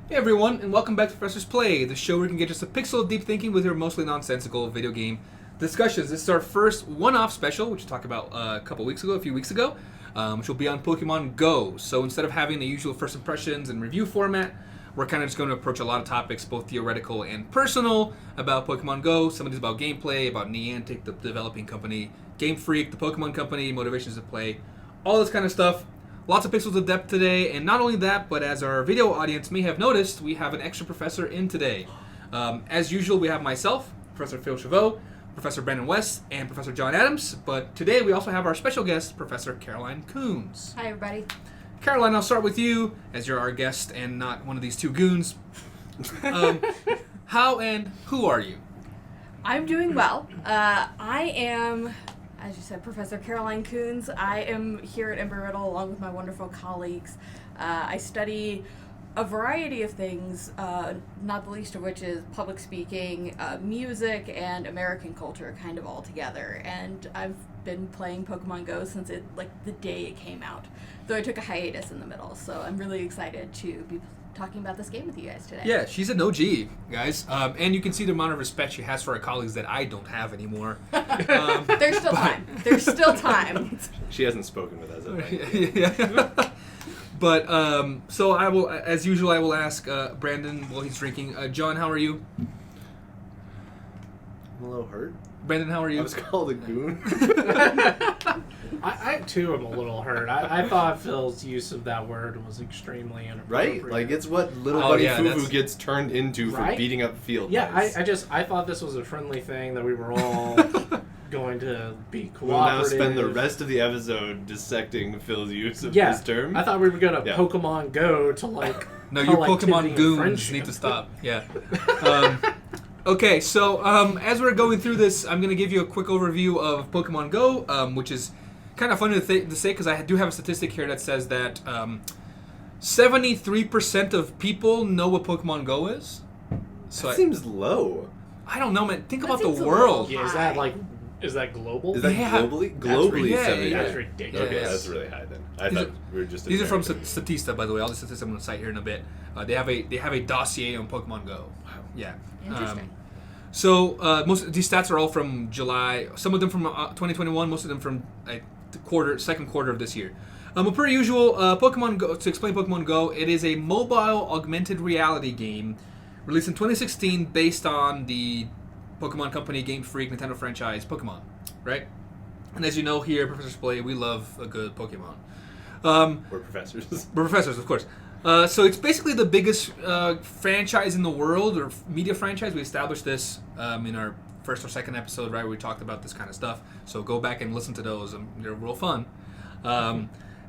Hey everyone, and welcome back to Professor's Play, the show where you can get just a pixel of deep thinking with your mostly nonsensical video game discussions. This is our first one-off special, which we talked about a few weeks ago, which will be on Pokemon GO. So instead of having the usual first impressions and review format, we're kind of just going to approach a lot of topics, both theoretical and personal, about Pokemon GO. Some of these about gameplay, about Niantic, the developing company, Game Freak, the Pokemon Company, motivations to play, all this kind of stuff. Lots of pixels of depth today, and not only that, but as our video audience may have noticed, we have an extra professor in today. As usual, we have myself, Professor Phil Chavot, Professor Brandon West, and Professor John Adams, but today we also have our special guest, Professor Caroline Koons. Hi, everybody. Caroline, I'll start with you, as you're our guest and not one of these two goons. How and who are you? I'm doing well. I am, as you said, Professor Caroline Koons. I am here at Embry-Riddle along with my wonderful colleagues. I study a variety of things, not the least of which is public speaking, music, and American culture kind of all together. And I've been playing Pokemon GO since the day it came out, though I took a hiatus in the middle. So I'm really excited to be talking about this game with you guys today. Yeah, she's an OG, guys. And you can see the amount of respect she has for her colleagues that I don't have anymore. There's still time. There's still time. She hasn't spoken with us. Yeah. But, so I will, as usual, I will ask Brandon while he's drinking. John, how are you? I'm a little hurt. Brandon, how are you? I was called a goon. I too am a little hurt. I thought Phil's use of that word was extremely inappropriate. Right? Like, it's what little buddy Fufu gets turned into for Right? beating up field Yeah, mice. I thought this was a friendly thing that we were all going to be cooperative. We'll now spend the rest of the episode dissecting Phil's use of this term. I thought we were going to Pokemon Go to No, your collectivity Pokemon and goons friendship. need to stop. Yeah. Okay, so as we're going through this, I'm going to give you a quick overview of Pokemon Go, which is kind of funny to say because I do have a statistic here that says that 73% of people know what Pokemon Go is. So That seems low. I don't know, man. Think That about the seems a world. little Yeah, is that global? Is that Yeah. globally? Globally, Yeah, 70. yeah. That's ridiculous. Okay, Yes. that's really high then. I These thought are- we were just... These are from American. Statista, by the way. All the statistics I'm going to cite here in a bit. They have a dossier on Pokemon Go. Wow. Yeah. Interesting. So most of these stats are all from July. Some of them from 2021. Most of them from the second quarter of this year. But per usual, Pokemon Go. To explain Pokemon Go, it is a mobile augmented reality game released in 2016 based on the Pokemon Company, Game Freak, Nintendo franchise Pokemon, right? And as you know, here at Professor's Play, we love a good Pokemon. We're professors. We're professors, of course. So it's basically the biggest franchise in the world, or media franchise. We established this in our first or second episode, right, where we talked about this kind of stuff. So go back and listen to those. They're real fun.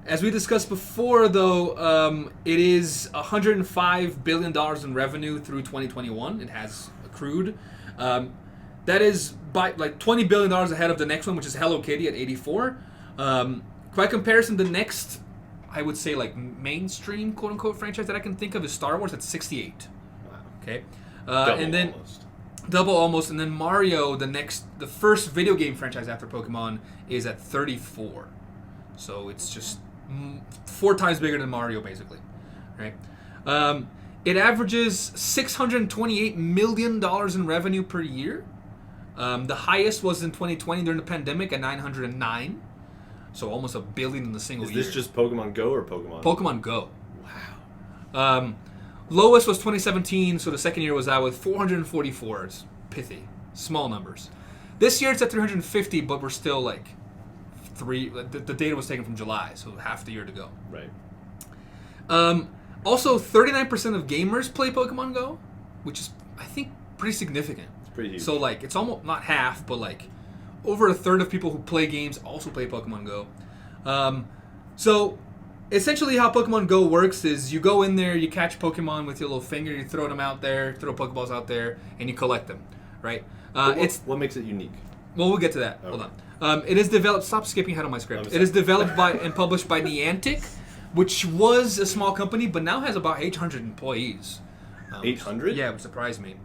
As we discussed before, though, it is $105 billion in revenue through 2021. It has accrued. That is by like $20 billion ahead of the next one, which is Hello Kitty at 84. By comparison, the next, I would say, like mainstream quote unquote franchise that I can think of is Star Wars at 68. Wow. Okay, Double and then almost. double almost, and then Mario, the first video game franchise after Pokemon, is at 34. So it's just 4 times bigger than Mario, basically, right? It averages $628 million in revenue per year. The highest was in 2020 during the pandemic at 909. So almost $1 billion in a single year. Is this just Pokemon Go or Pokemon? Pokemon Go? Wow. Lowest was 2017, so the second year was out with 444. It's pithy. Small numbers. This year it's at 350, but we're still like the data was taken from July, so half the year to go. Right. Also, 39% of gamers play Pokemon Go, which is, I think, pretty significant. It's pretty huge. So, like, it's almost not half, but like over a third of people who play games also play Pokemon Go. So, essentially, how Pokemon Go works is you go in there, you catch Pokemon with your little finger, you throw them out there, throw Pokeballs out there, and you collect them, right? What makes it unique? Well, we'll get to that. Okay. Hold on. It is developed. Stop skipping ahead on my script. It is developed by and published by Niantic, which was a small company, but now has about 800 employees. 800? Yeah, it surprised me.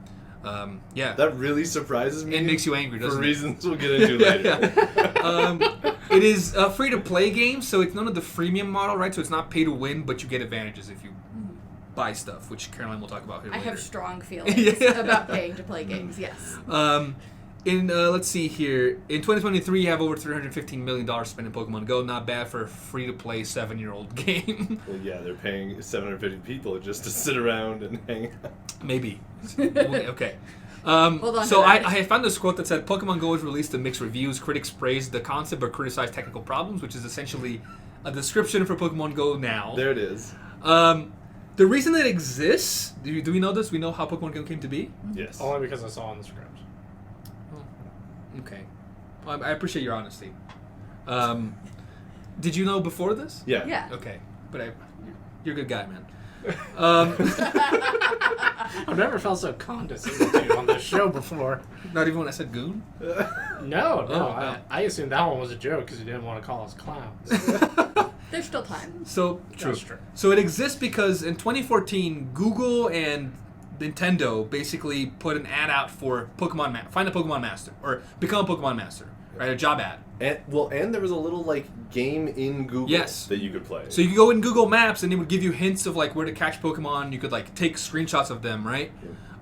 Yeah. That really surprises me. It makes you angry, doesn't for it? reasons we'll get into later. It is a free-to-play game, so it's none of the freemium model, right? So it's not pay to win, but you get advantages if you buy stuff, which Caroline will talk about here I later. have strong feelings Yeah. about paying to play games, yes. Let's see here. In 2023, you have over $315 million spent in Pokemon Go. Not bad for a free-to-play 7-year-old game. Well, yeah, they're paying 750 people just to sit around and hang out. Maybe. Okay. Hold on So to that. I found this quote that said, Pokemon Go was released to mixed reviews. Critics praised the concept but criticized technical problems, which is essentially a description for Pokemon Go now. There it is. The reason it exists, do we know this? We know how Pokemon Go came to be? Yes. Only because I saw on the script. Okay. I appreciate your honesty. Did you know before this? Yeah. Yeah. Okay. But you're a good guy, man. I've never felt so condescending to you on this show before. Not even when I said goon? No, Oh. I assumed that one was a joke because you didn't want to call us clowns. There's still time. So That's true. So it exists because in 2014, Google and Nintendo basically put an ad out for find a Pokemon Master or become a Pokemon Master, right? A job ad. And there was a little game in Google Yes. that you could play. So you could go in Google Maps and it would give you hints of where to catch Pokemon. You could take screenshots of them, right?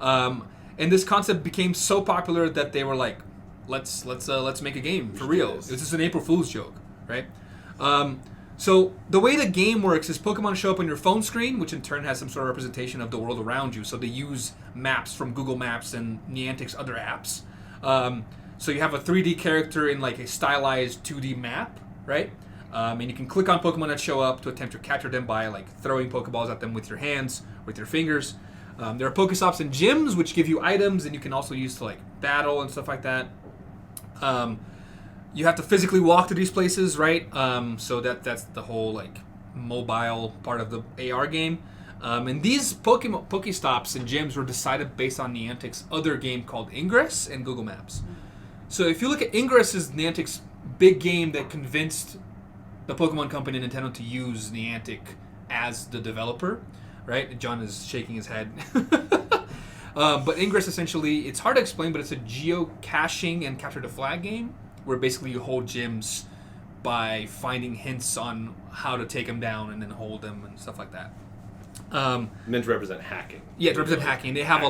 And this concept became so popular that they were like, let's make a game for real. It's just an April Fool's joke, right? So the way the game works is Pokemon show up on your phone screen, which in turn has some sort of representation of the world around you. So they use maps from Google Maps and Niantic's other apps. So you have a 3D character in a stylized 2D map, right? And you can click on Pokemon that show up to attempt to capture them by throwing Pokeballs at them with your hands, with your fingers. There are Pokestops and gyms, which give you items, and you can also use to battle and stuff like that. You have to physically walk to these places, right? So that's the whole mobile part of the AR game. And these Pokestops and gyms were decided based on Niantic's other game called Ingress and Google Maps. So if you look at Ingress is Niantic's big game that convinced the Pokemon Company and Nintendo to use Niantic as the developer, right? John is shaking his head. But Ingress essentially, it's hard to explain, but it's a geocaching and capture the flag game where basically you hold gyms by finding hints on how to take them down and then hold them and stuff like that. Meant to represent hacking. Yeah, to represent hacking. They have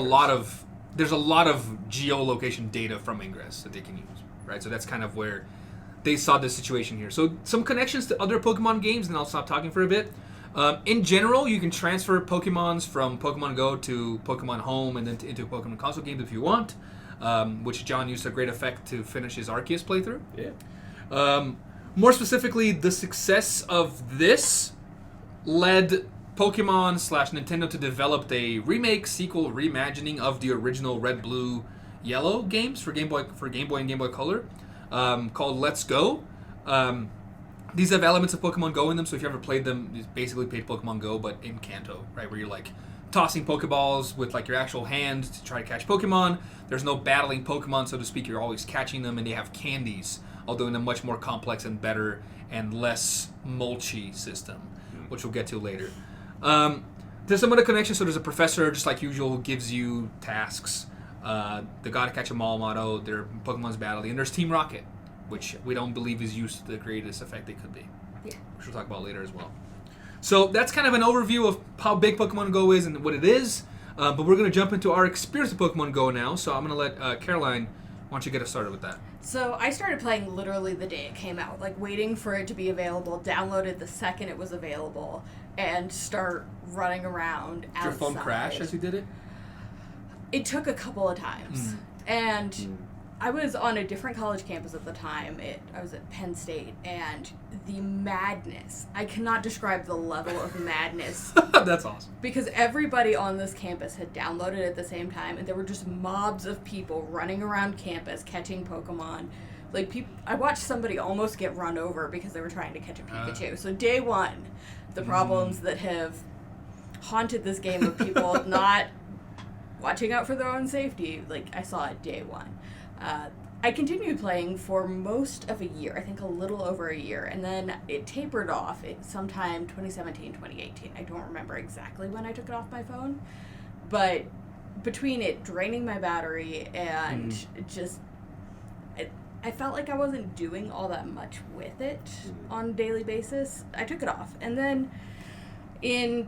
there's a lot of geolocation data from Ingress that they can use, right? So that's kind of where they saw this situation here. So some connections to other Pokemon games, and I'll stop talking for a bit. In general, you can transfer Pokemons from Pokemon Go to Pokemon Home and then into Pokemon console games if you want, which John used to great effect to finish his Arceus playthrough. Yeah. More specifically, the success of this led Pokemon/Nintendo to develop a remake, sequel, reimagining of the original Red, Blue, Yellow games for Game Boy and Game Boy Color, called Let's Go. These have elements of Pokemon Go in them, so if you ever played them, it's basically played Pokemon Go, but in Kanto, right? Where you're tossing Pokeballs with your actual hand to try to catch Pokemon. There's no battling Pokemon, so to speak. You're always catching them, and they have candies, although in a much more complex and better and less mulchy system, which we'll get to later. There's some other connections. So there's a professor, just like usual, who gives you tasks. The Gotta Catch 'Em All motto, their Pokemon's battling, and there's Team Rocket, which we don't believe is used to the greatest effect it could be. Yeah. Which we'll talk about later as well. So that's kind of an overview of how big Pokemon Go is and what it is. But we're going to jump into our experience of Pokemon Go now. So I'm going to let Caroline, why don't you get us started with that? So I started playing literally the day it came out, waiting for it to be available, downloaded the second it was available, and start running around outside. Did your phone crash as you did it? It took a couple of times. And I was on a different college campus at the time. I was at Penn State, and the madness. I cannot describe the level of madness. That's awesome. Because everybody on this campus had downloaded at the same time, and there were just mobs of people running around campus catching Pokemon. I watched somebody almost get run over because they were trying to catch a Pikachu. So day one, the problems that have haunted this game of people not watching out for their own safety, I saw it day one. I continued playing for most of a year, I think a little over a year, and then it tapered off sometime 2017, 2018. I don't remember exactly when I took it off my phone, but between it draining my battery and I felt like I wasn't doing all that much with it on a daily basis. I took it off, and then in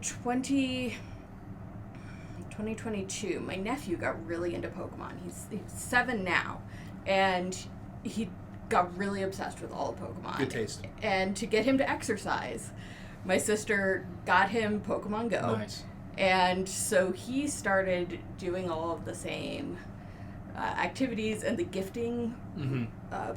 2022, my nephew got really into Pokemon. He's 7 now, and he got really obsessed with all of Pokemon. Good taste. And to get him to exercise, my sister got him Pokemon GO. Nice. And so he started doing all of the same activities and the gifting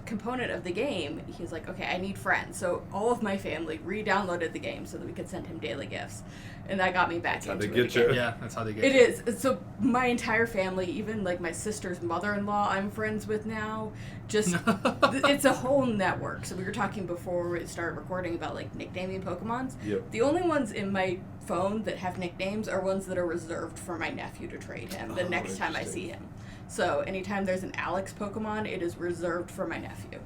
component of the game. He's like, okay, I need friends. So all of my family re-downloaded the game so that we could send him daily gifts. And that got me back into it again. Yeah, that's how they get It you. is. So my entire family, even like my sister's mother-in-law I'm friends with now, just, it's a whole network. So we were talking before we started recording about like nicknaming Pokemons. Yep. The only ones in my phone that have nicknames are ones that are reserved for my nephew to trade him the next time I see him. So anytime there's an Alex Pokemon, it is reserved for my nephew.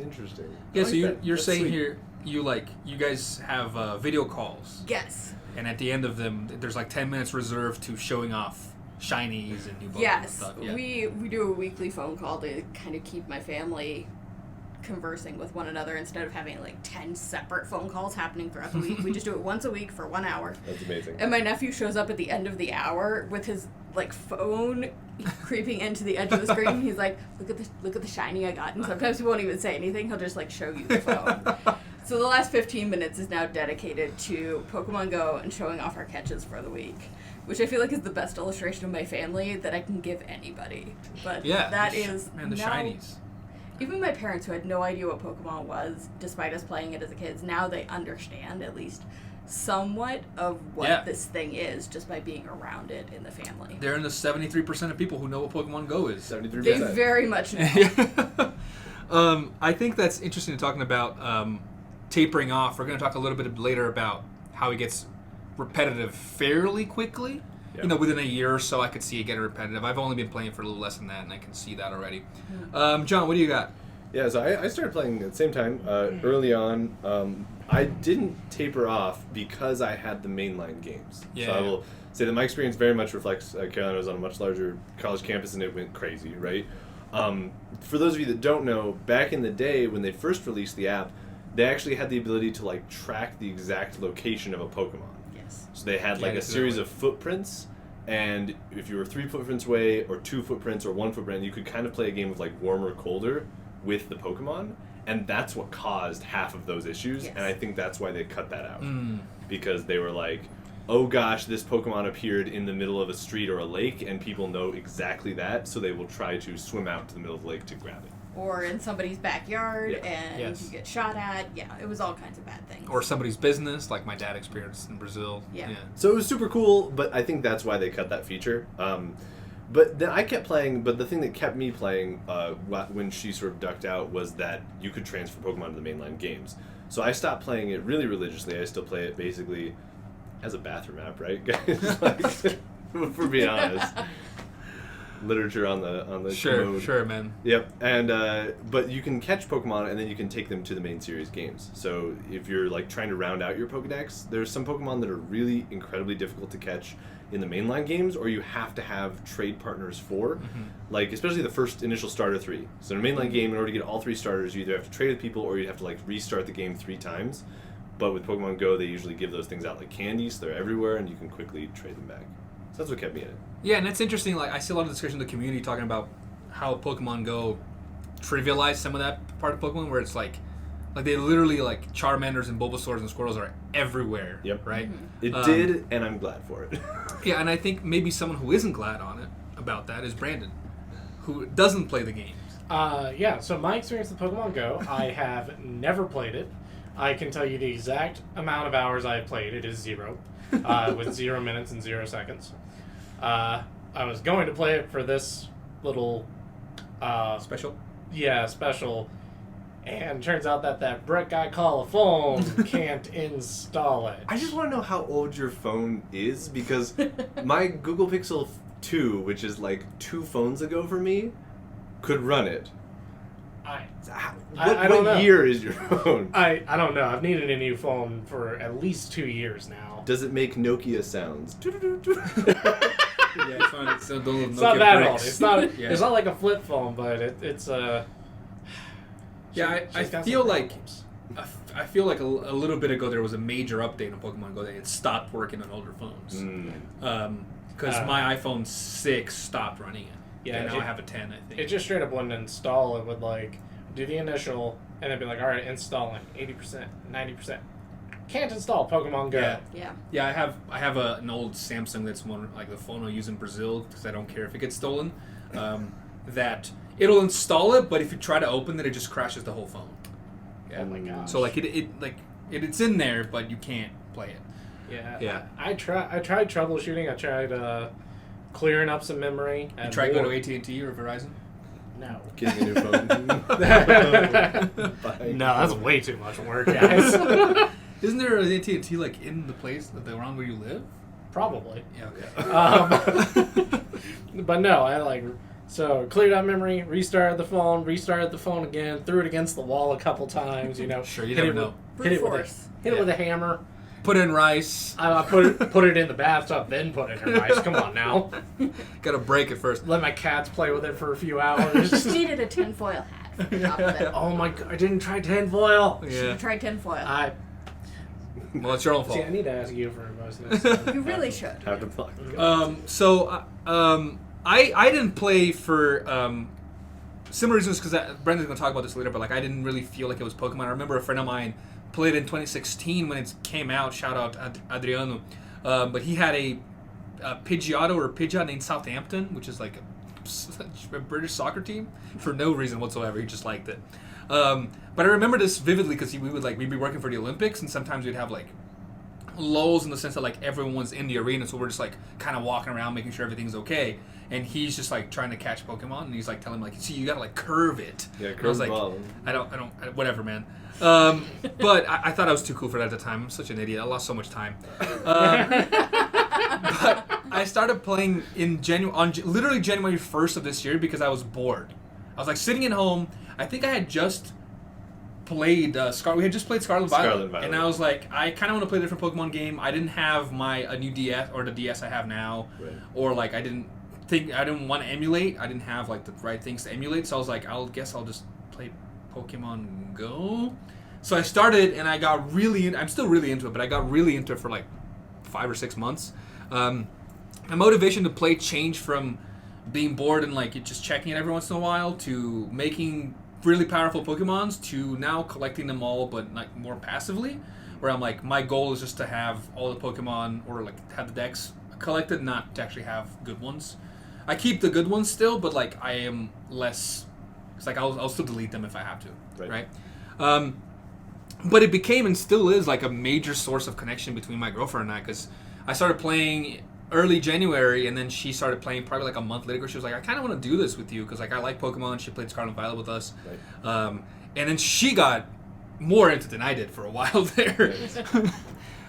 Interesting. Yeah, I so like that. you're That's saying sweet. here, you guys have video calls. Yes. And at the end of them, there's like 10 minutes reserved to showing off shinies and new Pokemon and Yes. stuff. Yeah. We do a weekly phone call to kind of keep my family conversing with one another instead of having like 10 separate phone calls happening throughout the week. We just do it once a week for 1 hour. That's amazing. And my nephew shows up at the end of the hour with his like phone creeping into the edge of the screen. He's like, look at the shiny I got. And sometimes he won't even say anything. He'll just like show you the phone. So the last 15 minutes is now dedicated to Pokemon GO and showing off our catches for the week, which I feel like is the best illustration of my family that I can give anybody. But Yeah, that the is the now, shinies. even my parents who had no idea what Pokemon was, despite us playing it as a kids, now they understand at least somewhat of what this thing is just by being around it in the family. They're in the 73% of people who know what Pokemon Go is. 73%. They very much know. I think that's interesting in talking about tapering off. We're going to talk a little bit later about how it gets repetitive fairly quickly. Yeah. You know, within a year or so, I could see it getting repetitive. I've only been playing for a little less than that, and I can see that already. John, what do you got? Yeah, so I started playing at the same time early on. I didn't taper off because I had the mainline games. Yeah. So I will say that my experience very much reflects Caroline was on a much larger college campus and it went crazy, right? For those of you that don't know, back in the day when they first released the app, they actually had the ability to like track the exact location of a Pokemon. Yes. So they had like a series of footprints, and if you were 3 footprints away or 2 footprints or 1 footprint, you could kind of play a game of like warmer, colder with the Pokemon, and that's what caused half of those issues. Yes. And I think that's why they cut that out, because they were like, oh gosh, this Pokemon appeared in the middle of a street or a lake, and people know exactly that, so they will try to swim out to the middle of the lake to grab it. Or in somebody's backyard Yeah. and Yes. you get shot at. Yeah, it was all kinds of bad things. Or somebody's business, like my dad experienced in Brazil. Yeah. So it was super cool, but I think that's why they cut that feature. But then I kept playing, but the thing that kept me playing when she sort of ducked out was that you could transfer Pokemon to the mainline games. So I stopped playing it really religiously. I still play it basically as a bathroom app, right, guys? Like, if we're being honest. Literature on the commode. Sure, man. Yep, and but you can catch Pokemon and then you can take them to the main series games. So if you're like trying to round out your Pokedex, there's some Pokemon that are really incredibly difficult to catch in the mainline games, or you have to have trade partners for, like especially the first initial starter 3. So in a mainline game, in order to get all 3 starters, you either have to trade with people or you have to like restart the game 3 times. But with Pokemon Go, they usually give those things out like candy, so they're everywhere, and you can quickly trade them back. So that's what kept me in it. Yeah, and it's interesting. Like I see a lot of discussion in the community talking about how Pokemon Go trivialized some of that part of Pokemon, where it's like they literally like Charmanders and Bulbasaurs and Squirtles are everywhere. Yep. Right. It did, and I'm glad for it. Yeah, and I think maybe someone who isn't glad on it about that is Brandon, who doesn't play the games. Yeah, so my experience with Pokemon Go, I have never played it. I can tell you the exact amount of hours I've played. It is 0, with 0 minutes and 0 seconds. I was going to play it for this little... Special? Yeah, special. And turns out that brick I call a phone can't install it. I just want to know how old your phone is, because my Google Pixel 2, which is like 2 phones ago for me, could run it. I don't know. What year is your phone? I don't know. I've needed a new phone for at least 2 years now. Does it make Nokia sounds? Yeah, it's not. It's not that old. It's not. Yeah. It's not like a flip phone, but it's Yeah, I she's got feel some like problems. I feel like a little bit ago there was a major update on Pokemon Go that it stopped working on older phones. Because my iPhone 6 stopped running it. Yeah, and now I have a 10, I think. It just straight up wouldn't install. It would do the initial and then be like, all right, installing 80%, 90%. Can't install Pokemon Go. Yeah, I have an old Samsung that's one like the phone I use in Brazil because I don't care if it gets stolen. That it'll install it, but if you try to open it, it just crashes the whole phone. Yeah. Oh my gosh. So it's in there, but you can't play it. Yeah. I tried troubleshooting. I tried clearing up some memory. You tried go to AT&T or Verizon? No. Getting a new phone. No, that's way too much work, guys. Isn't there an AT&T like in the place that they're on where you live? Probably. Yeah. Okay. But no, so cleared out memory, restarted the phone again, threw it against the wall a couple times. Sure, you never know. Hit it with a hammer. Put in rice. I put it in the bathtub, then put it in rice. Come on now. Gotta break it first. Let my cats play with it for a few hours. Just needed a tinfoil hat for the top of it. Oh my god, I didn't try tinfoil. You should have tried tinfoil. Well, it's your own fault. See, I need to ask you for most of this. You really should. Have to plug. I didn't play for similar reasons because Brendan's gonna talk about this later. But I didn't really feel like it was Pokemon. I remember a friend of mine played it in 2016 when it came out. Shout out Adriano. But he had a Pidgeot named Southampton, which is like a British soccer team for no reason whatsoever. He just liked it. But I remember this vividly because we'd be working for the Olympics, and sometimes we'd have lulls in the sense that everyone's in the arena, so we're just kind of walking around making sure everything's okay. And he's just trying to catch Pokemon, and he's telling him see, you gotta curve it. Yeah, curve. I was the ball. I don't, whatever, man. But I thought I was too cool for that at the time. I'm such an idiot. I lost so much time. But I started playing in literally January 1st of this year because I was bored. I was sitting at home. I think I had just played we had just played Scarlet Violet, and I was I kind of want to play a different Pokemon game. I didn't have a new DS or the DS I have now, or I didn't want to emulate. I didn't have the right things to emulate, so I was I'll just play Pokemon Go. So I started, and I got I'm still really into it, but I got really into it for 5 or 6 months. My motivation to play changed from being bored and just checking it every once in a while to making really powerful Pokemons to now collecting them all, but more passively, where I'm my goal is just to have all the Pokemon or have the decks collected, not to actually have good ones. I keep the good ones still, but I am less. It's I'll still delete them if I have to, right? But it became and still is a major source of connection between my girlfriend and I, because I started playing early January, and then she started playing probably a month later. She was I kind of want to do this with you because I like Pokemon. She played Scarlet Violet with us, and then she got more into it than I did for a while there.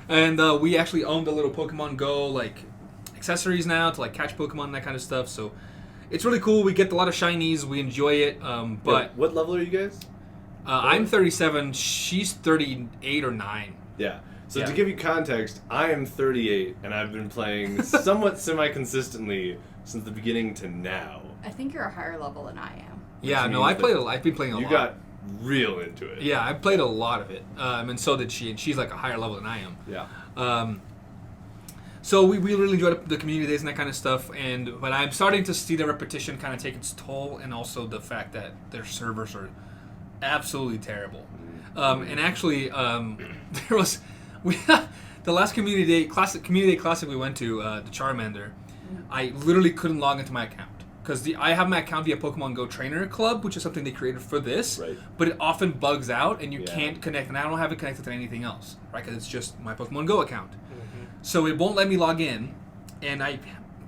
And we actually owned a little Pokemon Go accessories now to catch Pokemon and that kind of stuff. So it's really cool. We get a lot of shinies. We enjoy it. But what level are you guys? I'm 37. She's 38 or 9. Yeah. So to give you context, I am 38, and I've been playing somewhat semi-consistently since the beginning to now. I think you're a higher level than I am. Yeah, no, I've been playing a lot. You got real into it. Yeah, I played a lot of it, and so did she, and she's a higher level than I am. Yeah. So we really enjoyed the community days and that kind of stuff, but I'm starting to see the repetition kind of take its toll, and also the fact that their servers are absolutely terrible. And actually, there was the last community day classic we went to, the Charmander. I literally couldn't log into my account because I have my account via Pokemon Go Trainer Club, which is something they created for this. Right. But it often bugs out, and you can't connect, and I don't have it connected to anything else, right? Because it's just my Pokemon Go account. So it won't let me log in, and I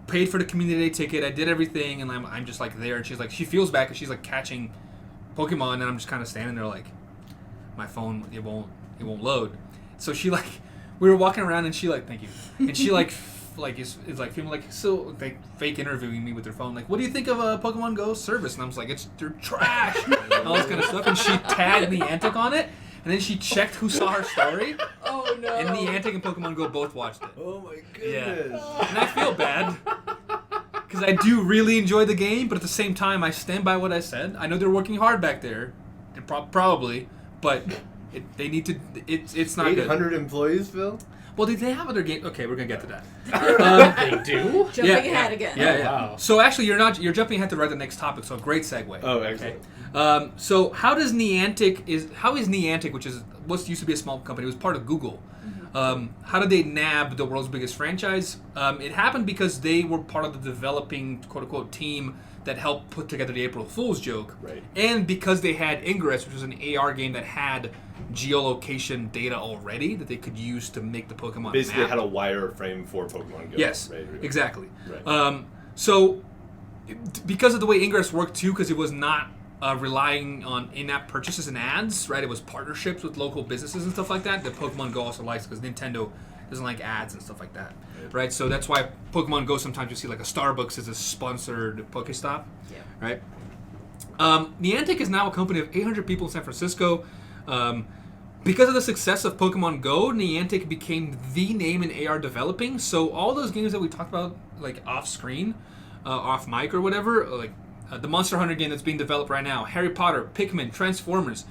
paid for the community day ticket. I did everything, and I'm just there, and she's she feels bad because she's catching Pokemon, and I'm just kind of standing there my phone it won't load. So she we were walking around, and she thank you, and she is feeling so fake interviewing me with her phone, what do you think of Pokemon Go service? And I'm they're trash, and all this kind of stuff, and she tagged Niantic on it. And then she checked who saw her story. Oh no! And Niantic and Pokemon Go both watched it. Oh my goodness! Yeah. And I feel bad because I do really enjoy the game, but at the same time, I stand by what I said. I know they're working hard back there, probably, but They need to. It's not good. 800 employees, Phil? Well, did they have other games? Okay, we're gonna get to that. They do? Jumping ahead again. Yeah, Oh, yeah. wow. So actually, you're jumping ahead to right the next topic. So great segue. Oh, excellent. So how is Niantic, which is what used to be a small company, it was part of Google. How did they nab the world's biggest franchise? It happened because they were part of the developing quote unquote team that helped put together the April Fool's joke. Right. And because they had Ingress, which was an AR game that had geolocation data already that they could use to make the Pokemon Basically, map. had a wireframe for Pokemon Go. Yes, Right. exactly. Right. So, because of the way Ingress worked too, because it was not relying on in-app purchases and ads, right? It was partnerships with local businesses and stuff like that. That Pokemon Go also likes because Nintendo doesn't like ads and stuff like that, right? So that's why Pokemon Go sometimes you see like a Starbucks is a sponsored Pokestop, Yeah. right? Niantic is now a company of 800 people in San Francisco. Because of the success of Pokemon Go, Niantic became the name in AR developing. So all those games that we talked about, like off screen, off mic or whatever, like the Monster Hunter game that's being developed right now, Harry Potter, Pikmin, Transformers,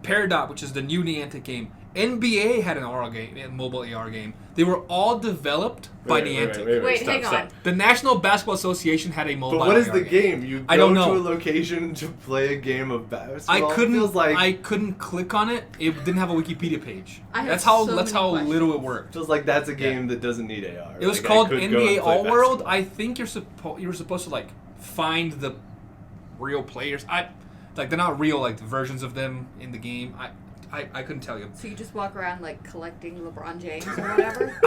Peridot, which is the new Niantic game, NBA had an AR game, a mobile AR game. They were all developed by Niantic. Wait, hang on. The National Basketball Association had a mobile. But what is AR the game? You go I don't know. to a location to play a game of basketball. I couldn't. It feels like, I couldn't click on it. It didn't have a Wikipedia page. I have That's how. so that's many how questions. little it worked. feels like that's a game that doesn't need AR. It was Like, I called could go NBA and play All World. basketball. I think you were supposed to like find the real players. They're not real like versions of them in the game. I couldn't tell you. So you just walk around like collecting LeBron James or whatever?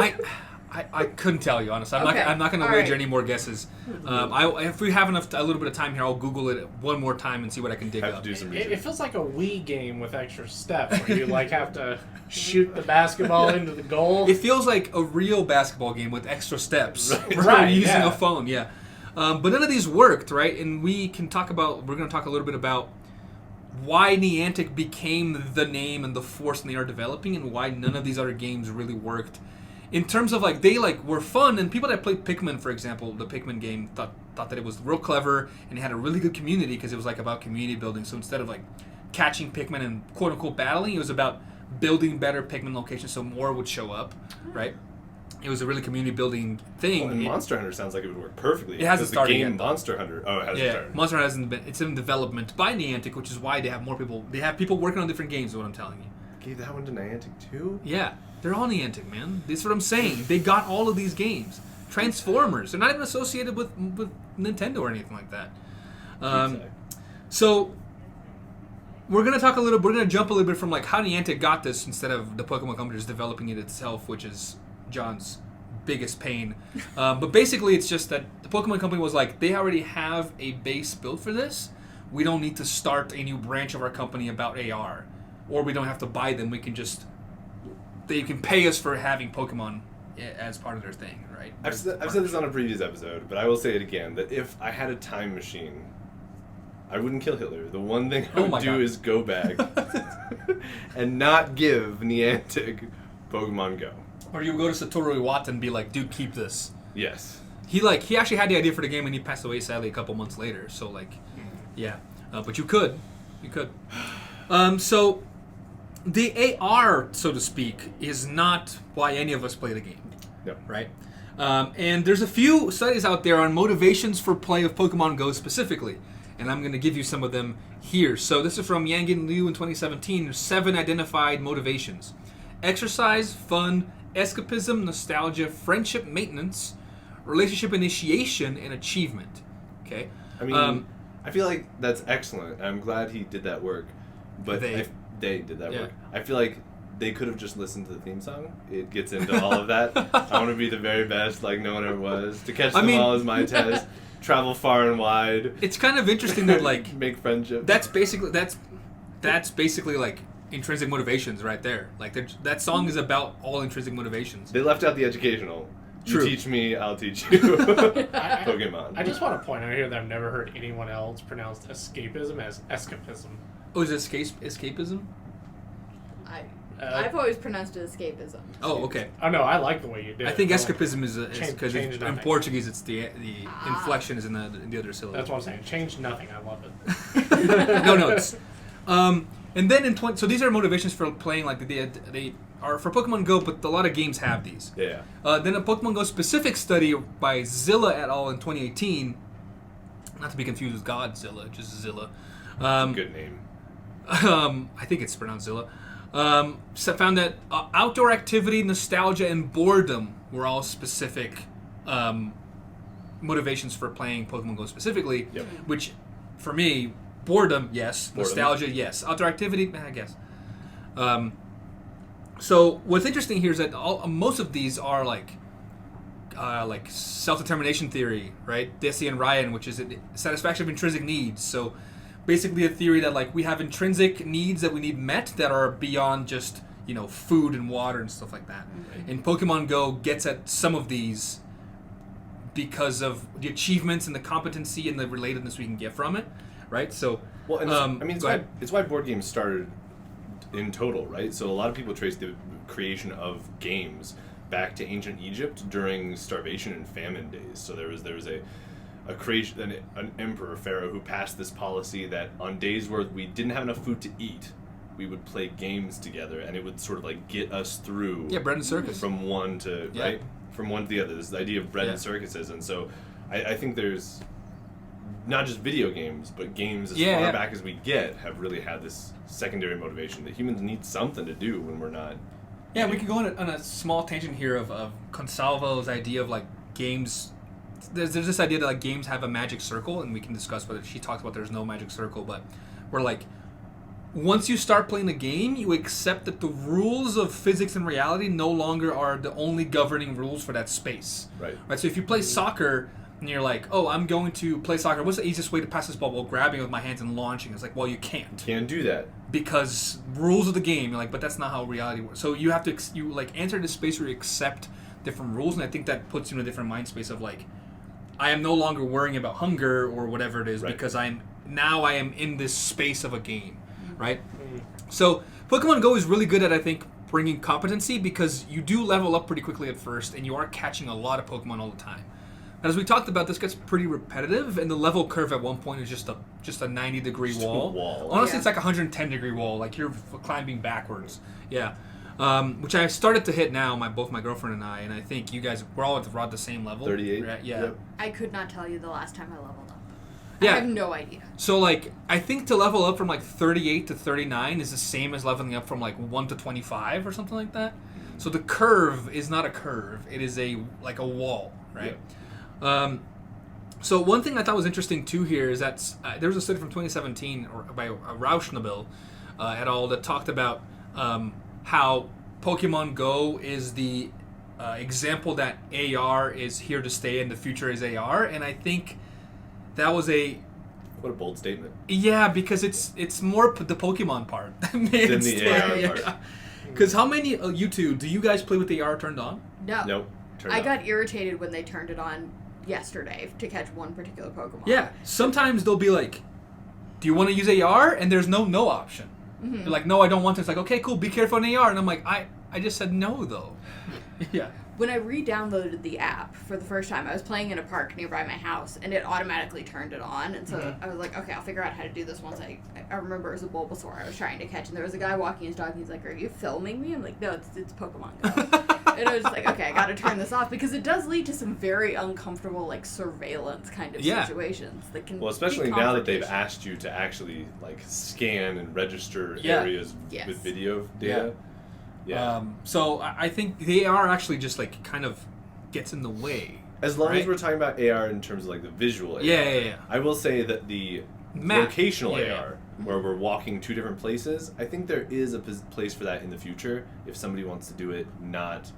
I couldn't tell you honestly. Okay. I'm not going to All wager right. any more guesses. If we have a little bit of time here, I'll Google it one more time and see what I can dig Have up. to do some It research. feels like a Wii game with extra steps where you like have to shoot the basketball into the goal. It feels like a real basketball game with extra steps. Right. We're Right, using yeah. a phone, yeah. But none of these worked, right? And we're going to talk a little bit about why Niantic became the name and the force they are developing and why none of these other games really worked. In terms of like, they like were fun, and people that played Pikmin, for example, the Pikmin game, thought that it was real clever and it had a really good community because it was like about community building. So instead of like catching Pikmin and quote unquote battling, it was about building better Pikmin locations so more would show up, right? It was a really community building thing. Well, and Monster Hunter sounds like it would work perfectly. It hasn't because started the game yet, though. Monster Hunter. Oh, it hasn't started. Monster Hunter hasn't been. It's in development by Niantic, which is why they have more people. They have people working on different games. Is what I'm telling you. Gave that one to Niantic too? Yeah, they're all Niantic, man. That's what I'm saying. They got all of these games. Transformers. They're not even associated with Nintendo or anything like that. So we're gonna talk a little. We're gonna jump a little bit from like how Niantic got this instead of the Pokemon company just developing it itself, which is John's biggest pain. But basically, it's just that the Pokemon company was like, they already have a base built for this. We don't need to start a new branch of our company about AR, or we don't have to buy them. We can just they can pay us for having Pokemon as part of their thing, right? I've said this on a previous episode, but I will say it again, that if I had a time machine, I wouldn't kill Hitler. The one thing I Oh would my do God. is go back and not give Niantic Pokemon Go. Or you go to Satoru Iwata and be like, dude, keep this. Yes. He actually had the idea for the game and he passed away sadly a couple months later. So like, yeah, but you could. So the AR, so to speak, is not why any of us play the game, No. right? And there's a few studies out there on motivations for play of Pokemon Go specifically, and I'm going to give you some of them here. So this is from Yang Liu in 2017. There's 7 identified motivations: exercise, fun, escapism, nostalgia, friendship maintenance, relationship initiation, and achievement. Okay. I mean, I feel like that's excellent. I'm glad he did that work. But They. They did that Yeah. work. I feel like they could have just listened to the theme song. It gets into all of that. I want to be the very best, like no one ever was. To catch them all is my test. Travel far and wide. It's kind of interesting that like make friendship. that's basically like intrinsic motivations right there. Like that song is about all intrinsic motivations. They left out the educational. True. You teach me, I'll teach you. Pokemon. I just want to point out here that I've never heard anyone else pronounce escapism as escapism. Oh, is it escapism? I've always pronounced it escapism. Oh, okay. Oh no, I like the way you did I it. think No, escapism is because change in nothing. Portuguese it's the inflection is in the other syllable. That's what I'm saying. Change nothing. I love it. No notes. And then so these are motivations for playing, like they are for Pokemon Go, but a lot of games have these. Yeah. Then a Pokemon Go specific study by Zilla et al. In 2018, not to be confused with Godzilla, just Zilla. Good name. I think it's pronounced Zilla. Found that outdoor activity, nostalgia, and boredom were all specific motivations for playing Pokemon Go specifically. Yep. Which, for me, boredom, yes. Boredom. Nostalgia, yes. Outdoor activity, I guess. So what's interesting here is that most of these are like self-determination theory, right? Desi and Ryan, which is satisfaction of intrinsic needs. So basically a theory that like we have intrinsic needs that we need met that are beyond just, food and water and stuff like that. Right. And Pokemon Go gets at some of these because of the achievements and the competency and the relatedness we can get from it, right? So, Well, and go it's why board games started in total, right? So a lot of people trace the creation of games back to ancient Egypt during starvation and famine days. So there was a creation, an emperor, pharaoh, who passed this policy that on days where we didn't have enough food to eat, we would play games together, and it would sort of like get us through. Yeah, bread and circus. From one to right, from one to the other. This is the idea of bread and circuses, and so I think there's not just video games, but games as far back as we get have really had this secondary motivation that humans need something to do when we're not. Yeah, we could go on a small tangent here of Consalvo's idea of like games. There's this idea that like games have a magic circle, and we can discuss whether she talks about there's no magic circle, but we're like, once you start playing the game, you accept that the rules of physics and reality no longer are the only governing rules for that space. Right. So if you play soccer and you're like, oh, I'm going to play soccer, what's the easiest way to pass this ball? Well, grabbing it with my hands and launching. It's like, well, you can't. Can't do that. Because rules of the game, you're like, but that's not how reality works. So you have to, enter this space where you accept different rules, and I think that puts you in a different mind space of like, I am no longer worrying about hunger or whatever it is because I am in this space of a game, right? So Pokemon Go is really good at, I think, bringing competency because you do level up pretty quickly at first, and you are catching a lot of Pokemon all the time. As we talked about, this gets pretty repetitive, and the level curve at one point is just a 90-degree wall. Honestly, it's like a 110-degree wall, like you're climbing backwards. Yeah, which I have started to hit now. Both my girlfriend and I think you guys we're all at the same level. 38. Right? Yeah. Yep. I could not tell you the last time I leveled up. Yeah. I have no idea. So like I think to level up from like 38 to 39 is the same as leveling up from like 1 to 25 or something like that. So the curve is not a curve; it is a wall, right? Yeah. So one thing I thought was interesting too here is that there was a study from 2017 by Rauschnabel et al. That talked about how Pokemon Go is the example that AR is here to stay and the future is AR, and I think that was what a bold statement. Yeah, because it's more the Pokemon part that made Than it the stay. AR part. Because how many do you guys play with the AR turned on? No. Nope. I got irritated when they turned it on yesterday to catch one particular Pokemon. Yeah, sometimes they'll be like, do you want to use AR? And there's no option. Mm-hmm. They're like, no, I don't want to. It's like, okay, cool, be careful on AR. And I'm like, I just said no, though. Yeah. When I re-downloaded the app for the first time, I was playing in a park nearby my house, and it automatically turned it on. And so I was like, okay, I'll figure out how to do this once I remember it was a Bulbasaur I was trying to catch. And there was a guy walking his dog, and he's like, are you filming me? I'm like, no, it's Pokemon Go. And I was just like, okay, I got to turn this off, because it does lead to some very uncomfortable, like, surveillance kind of situations that can especially be now that they've confrontational. asked you to actually, like, scan and register areas with video data. Yeah. So I think the AR actually just, like, kind of gets in the way. As long as we're talking about AR in terms of, like, the visual AR. Yeah. I will say that the locational AR, where we're walking two different places, I think there is a place for that in the future if somebody wants to do it not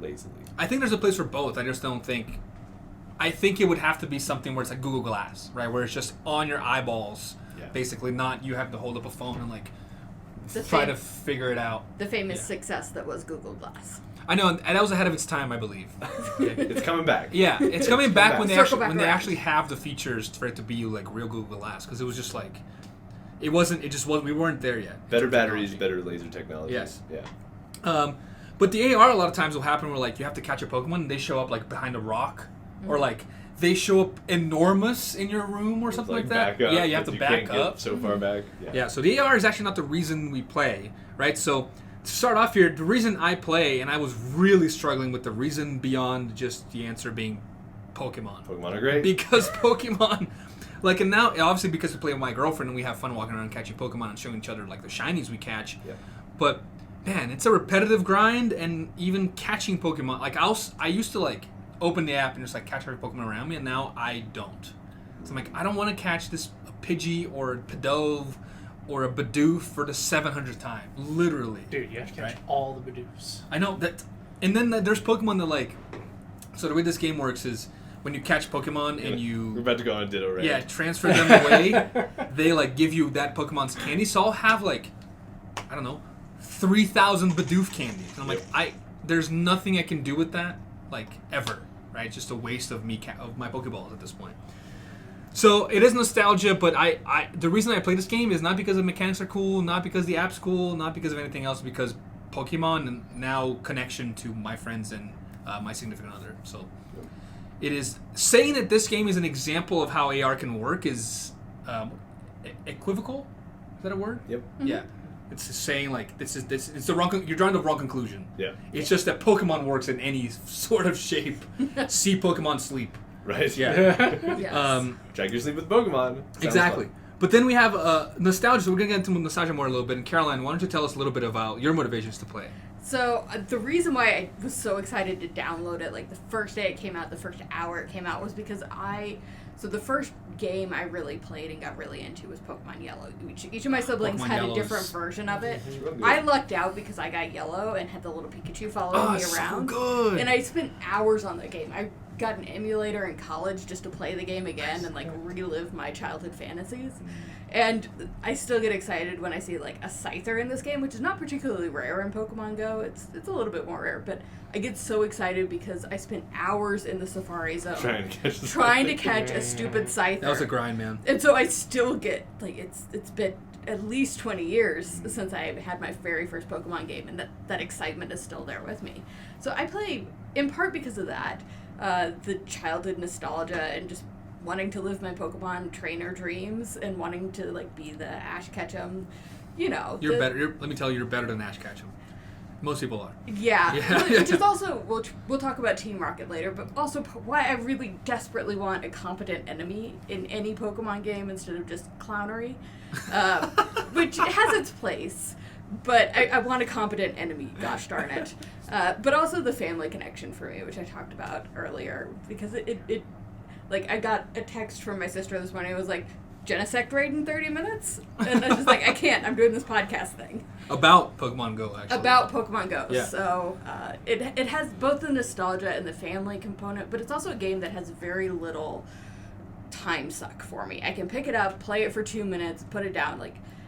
lazily. I think there's a place for both. I just don't think... I think it would have to be something where it's like Google Glass, right? Where it's just on your eyeballs, basically, not you have to hold up a phone and, like, try to figure it out. The famous success that was Google Glass. I know, and that was ahead of its time, I believe. It's coming back. Yeah, it's coming back when they Circle actually have the features for it to be like real Google Glass, because it was just like, we weren't there yet. Better batteries, better laser technology. Yes. Yeah. But the AR a lot of times will happen where like you have to catch a Pokemon and they show up like behind a rock, or like they show up enormous in your room or something like that. Back up, Yeah, you have to but back can't get up. so far back. Yeah, so the AR is actually not the reason we play, right? So to start off here, the reason I play, and I was really struggling with the reason beyond just the answer being Pokemon. Pokemon are great. Because Pokemon, like, and now, obviously because we play with my girlfriend and we have fun walking around catching Pokemon and showing each other, like, the shinies we catch. Yeah. But, man, it's a repetitive grind, and even catching Pokemon, like, I used to, like, open the app and just, like, catch every Pokemon around me, and now I don't. So I'm like, I don't want to catch this Pidgey or a Pidove or a Bidoof for the 700th time. Literally. Dude, you have to catch Right. all the Bidoofs. I know that. And then there's Pokemon that, like, so the way this game works is when you catch Pokemon and We're you, about to go on a Ditto rant. yeah, transfer them away, they, like, give you that Pokemon's candy. So I'll have, like, I don't know, 3,000 Bidoof candies. And I'm like, there's nothing I can do with that, like, ever, right? It's just a waste of of my Pokeballs at this point. So it is nostalgia, but the reason I play this game is not because the mechanics are cool, not because the app's cool, not because of anything else, because Pokemon and now connection to my friends and my significant other. So it is saying that this game is an example of how AR can work is equivocal. Is that a word? Yep. Yeah. It's saying like this. It's the wrong. You're drawing the wrong conclusion. Yeah. It's just that Pokemon works in any sort of shape. See Pokemon sleep. Right? Yeah. Yes. Drag your sleep with Pokemon. Sounds Exactly. fun. But then we have nostalgia. So we're going to get into nostalgia more a little bit. And Caroline, why don't you tell us a little bit about your motivations to play? So the reason why I was so excited to download it, like the first day it came out, the first hour it came out, was because so the first game I really played and got really into was Pokemon Yellow. Each of my siblings Pokemon had Yellow a different is- version of it. Mhm. I lucked out because I got Yellow and had the little Pikachu following me so around. good. And I spent hours on the game. I got an emulator in college just to play the game again and like relive my childhood fantasies. And I still get excited when I see like a Scyther in this game, which is not particularly rare in Pokemon Go. It's a little bit more rare, but I get so excited because I spent hours in the Safari Zone trying to catch a stupid Scyther. That was a grind, man. And so I still get like it's been at least 20 years since I had my very first Pokemon game, and that excitement is still there with me. So I play in part because of that, the childhood nostalgia and just wanting to live my Pokemon trainer dreams and wanting to like be the Ash Ketchum, you know. You're better. Let me tell you, you're better than Ash Ketchum. Most people are. Yeah. Yeah. Which is also, we'll talk about Team Rocket later, but also why I really desperately want a competent enemy in any Pokemon game instead of just clownery, which has its place, but I want a competent enemy, gosh darn it. But also the family connection for me, which I talked about earlier, because it like, I got a text from my sister this morning. It was like, Genesect raid in 30 minutes? And I was just like, I can't. I'm doing this podcast thing. About Pokemon Go, actually. About Pokemon Go. Yeah. So it has both the nostalgia and the family component, but it's also a game that has very little time suck for me. I can pick it up, play it for 2 minutes, put it down.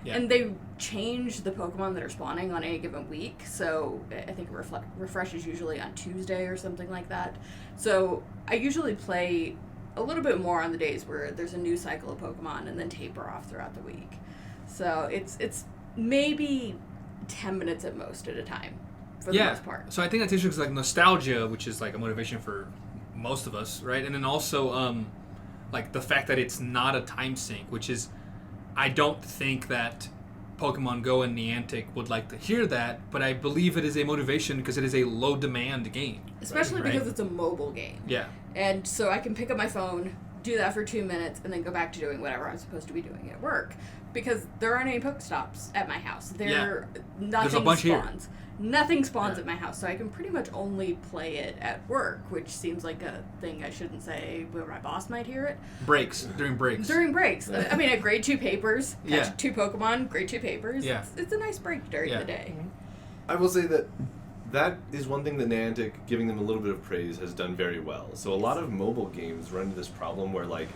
Yeah. And they change the Pokemon that are spawning on any given week. So I think it refreshes usually on Tuesday or something like that. So I usually play a little bit more on the days where there's a new cycle of Pokemon and then taper off throughout the week. So it's maybe 10 minutes at most at a time for the most part. So I think that's interesting because like nostalgia, which is like a motivation for most of us, right? And then also like the fact that it's not a time sink, which is, I don't think that Pokemon Go and Niantic would like to hear that, but I believe it is a motivation because it is a low demand game. Especially Right. because it's a mobile game. Yeah. And so I can pick up my phone, do that for 2 minutes, and then go back to doing whatever I'm supposed to be doing at work. Because there aren't any Pokestops at my house. Nothing There's a bunch here. spawns. Nothing spawns Yeah. at my house, so I can pretty much only play it at work, which seems like a thing I shouldn't say where my boss might hear it. Breaks. During breaks. During breaks. I mean, at grade 2 papers, catch Yeah. 2 Pokemon, grade 2 papers. Yeah. It's a nice break during Yeah. the day. I will say that is one thing that Niantic, giving them a little bit of praise, has done very well. So a lot of mobile games run into this problem where like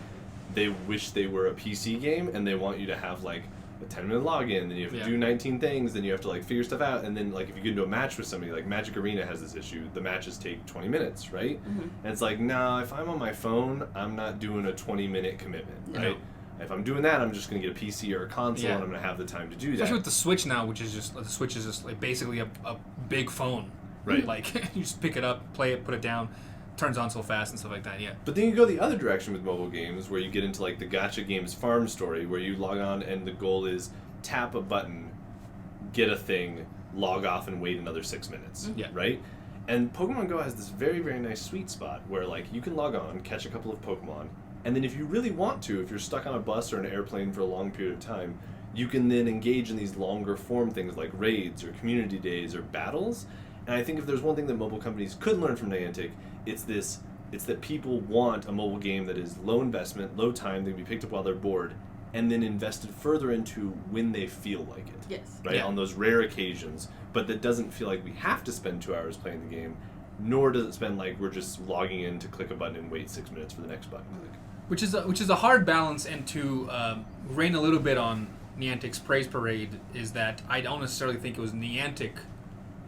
they wish they were a PC game and they want you to have like a 10-minute login, then you have to Yeah. do 19 things, then you have to like figure stuff out, and then like if you get into a match with somebody, like Magic Arena has this issue, the matches take 20 minutes, right? And it's like, nah, if I'm on my phone, I'm not doing a 20-minute commitment, No. right? If I'm doing that, I'm just going to get a PC or a console, Yeah. and I'm going to have the time to do that. Especially with the Switch now, which is just, the Switch is just like basically a big phone. Right. Like, you just pick it up, play it, put it down. turns on so fast and stuff like that. Yeah. But then you go the other direction with mobile games, where you get into like the gacha games farm story, where you log on and the goal is tap a button, get a thing, log off, and wait another 6 minutes. Yeah. Right? And Pokemon Go has this very, very nice sweet spot where like you can log on, catch a couple of Pokemon, and then if you really want to, if you're stuck on a bus or an airplane for a long period of time, you can then engage in these longer form things like raids or community days or battles. And I think if there's one thing that mobile companies could learn from Niantic, it's that people want a mobile game that is low investment, low time, they can be picked up while they're bored, and then invested further into when they feel like it. Yes. Right? Yeah. On those rare occasions, but that doesn't feel like we have to spend 2 hours playing the game, nor does it spend like we're just logging in to click a button and wait 6 minutes for the next button. Which is a hard balance, and to rain a little bit on Niantic's praise parade is that I don't necessarily think it was Niantic.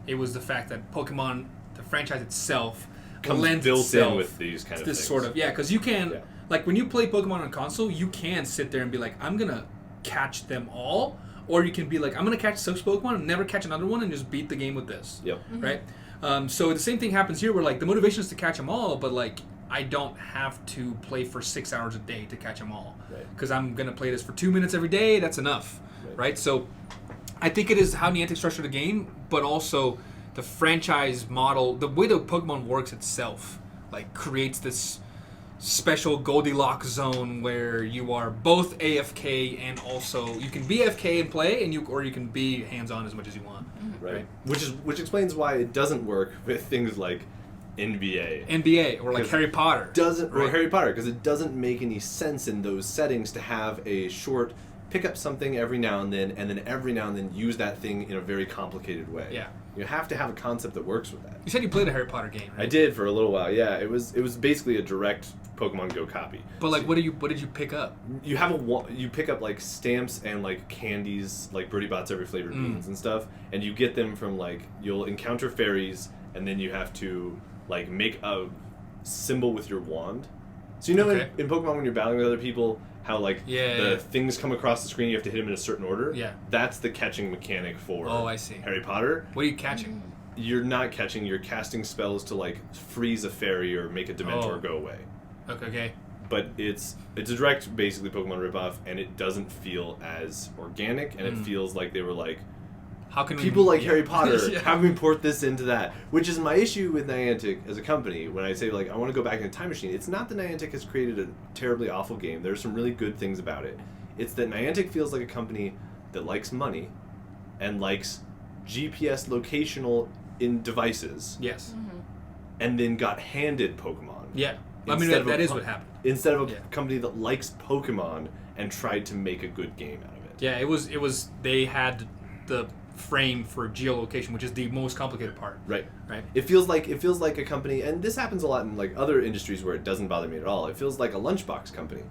It was the fact that Pokemon, the franchise itself, Comes lends built itself in with these kind of this things. sort of because you can Yeah. like when you play Pokemon on console, you can sit there and be like, I'm gonna catch them all, or you can be like, I'm gonna catch 6 Pokemon and never catch another one and just beat the game with this. Yep. Right. So the same thing happens here, where like the motivation is to catch them all, but like I don't have to play for 6 hours a day to catch them all, Right. because I'm gonna play this for 2 minutes every day. That's enough, right? So I think it is how Niantic structured the game, but also the franchise model, the way the Pokemon works itself, like creates this special Goldilocks zone where you are both AFK and also you can be AFK and play, and you can be hands-on as much as you want. Right. Which explains why it doesn't work with things like NBA. or like Because Harry Potter. Or Harry Potter, because it doesn't make any sense in those settings to have a short pick up something every now and then every now and then use that thing in a very complicated way. Yeah. You have to have a concept that works with that. You said you played a Harry Potter game, right? I did for a little while. Yeah, it was basically a direct Pokemon Go copy. But like, what did you pick up? You have you pick up like stamps and like candies, like Birdie Bots every flavored beans and stuff, and you get them from like you'll encounter fairies, and then you have to like make a symbol with your wand. So you know in Pokemon when you're battling with other people, how like the things come across the screen, you have to hit them in a certain order. Yeah. That's the catching mechanic for I see. Harry Potter. What are you catching? You're not catching. You're casting spells to like freeze a fairy or make a Dementor go away. Okay. But it's a direct, basically Pokemon ripoff, and it doesn't feel as organic, and it feels like they were like, how can people like Harry Potter, Yeah. how can we port this into that? Which is my issue with Niantic as a company. When I say like I want to go back in a time machine, it's not that Niantic has created a terribly awful game. There's some really good things about it. It's that Niantic feels like a company that likes money and likes GPS locational in devices. Yes. And then got handed Pokemon. Yeah. I mean, Instead of that a is what happened. Instead of a company that likes Pokemon and tried to make a good game out of it. Yeah, it was. They had the frame for geolocation, which is the most complicated part. Right. Right. It feels like a company, and this happens a lot in like other industries where it doesn't bother me at all. It feels like a lunchbox company.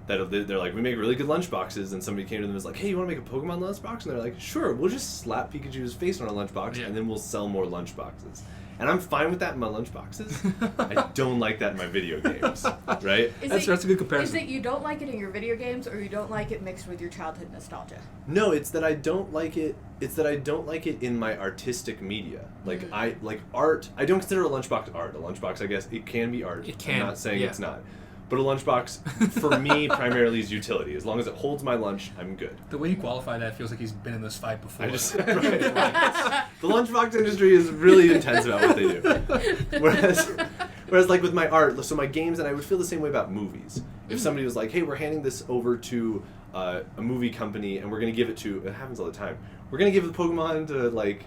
That they're like, we make really good lunchboxes, and somebody came to them and was like, hey, you want to make a Pokemon lunchbox? And they're like, sure, we'll just slap Pikachu's face on a lunchbox, and then we'll sell more lunchboxes. And I'm fine with that in my lunchboxes. I don't like that in my video games, right? That's a good comparison. Is it you don't like it in your video games, or you don't like it mixed with your childhood nostalgia? No, it's that I don't like it. It's that I don't like it in my artistic media. Like I like art. I don't consider a lunchbox art. A lunchbox, I guess, it can be art. It can. I'm not saying it's not. But a lunchbox, for me, primarily is utility. As long as it holds my lunch, I'm good. The way you qualify that feels like he's been in this fight before. The lunchbox industry is really intense about what they do. Whereas like with my art, so my games, and I would feel the same way about movies. If somebody was like, hey, we're handing this over to a movie company, and we're going to give it to, it happens all the time, we're going to give the Pokemon to like,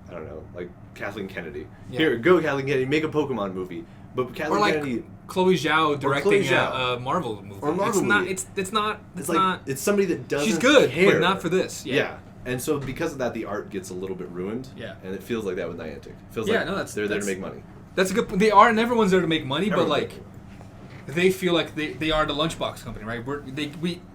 I don't know, like Kathleen Kennedy. Yeah. Here, go Kathleen Kennedy, make a Pokemon movie. But Kathleen or like Kennedy... Chloe Zhao directing Chloe Zhao. a Marvel movie. Or a Marvel movie. It's not. It's somebody that doesn't She's good, care. but not for this. Yeah. And so because of that, the art gets a little bit ruined. Yeah. And it feels like that with Niantic. It feels Yeah, like no, they're there to make money. That's a good. They are, and everyone's there to make money, but Everyone's like, there. they feel like they are the lunchbox company, right? The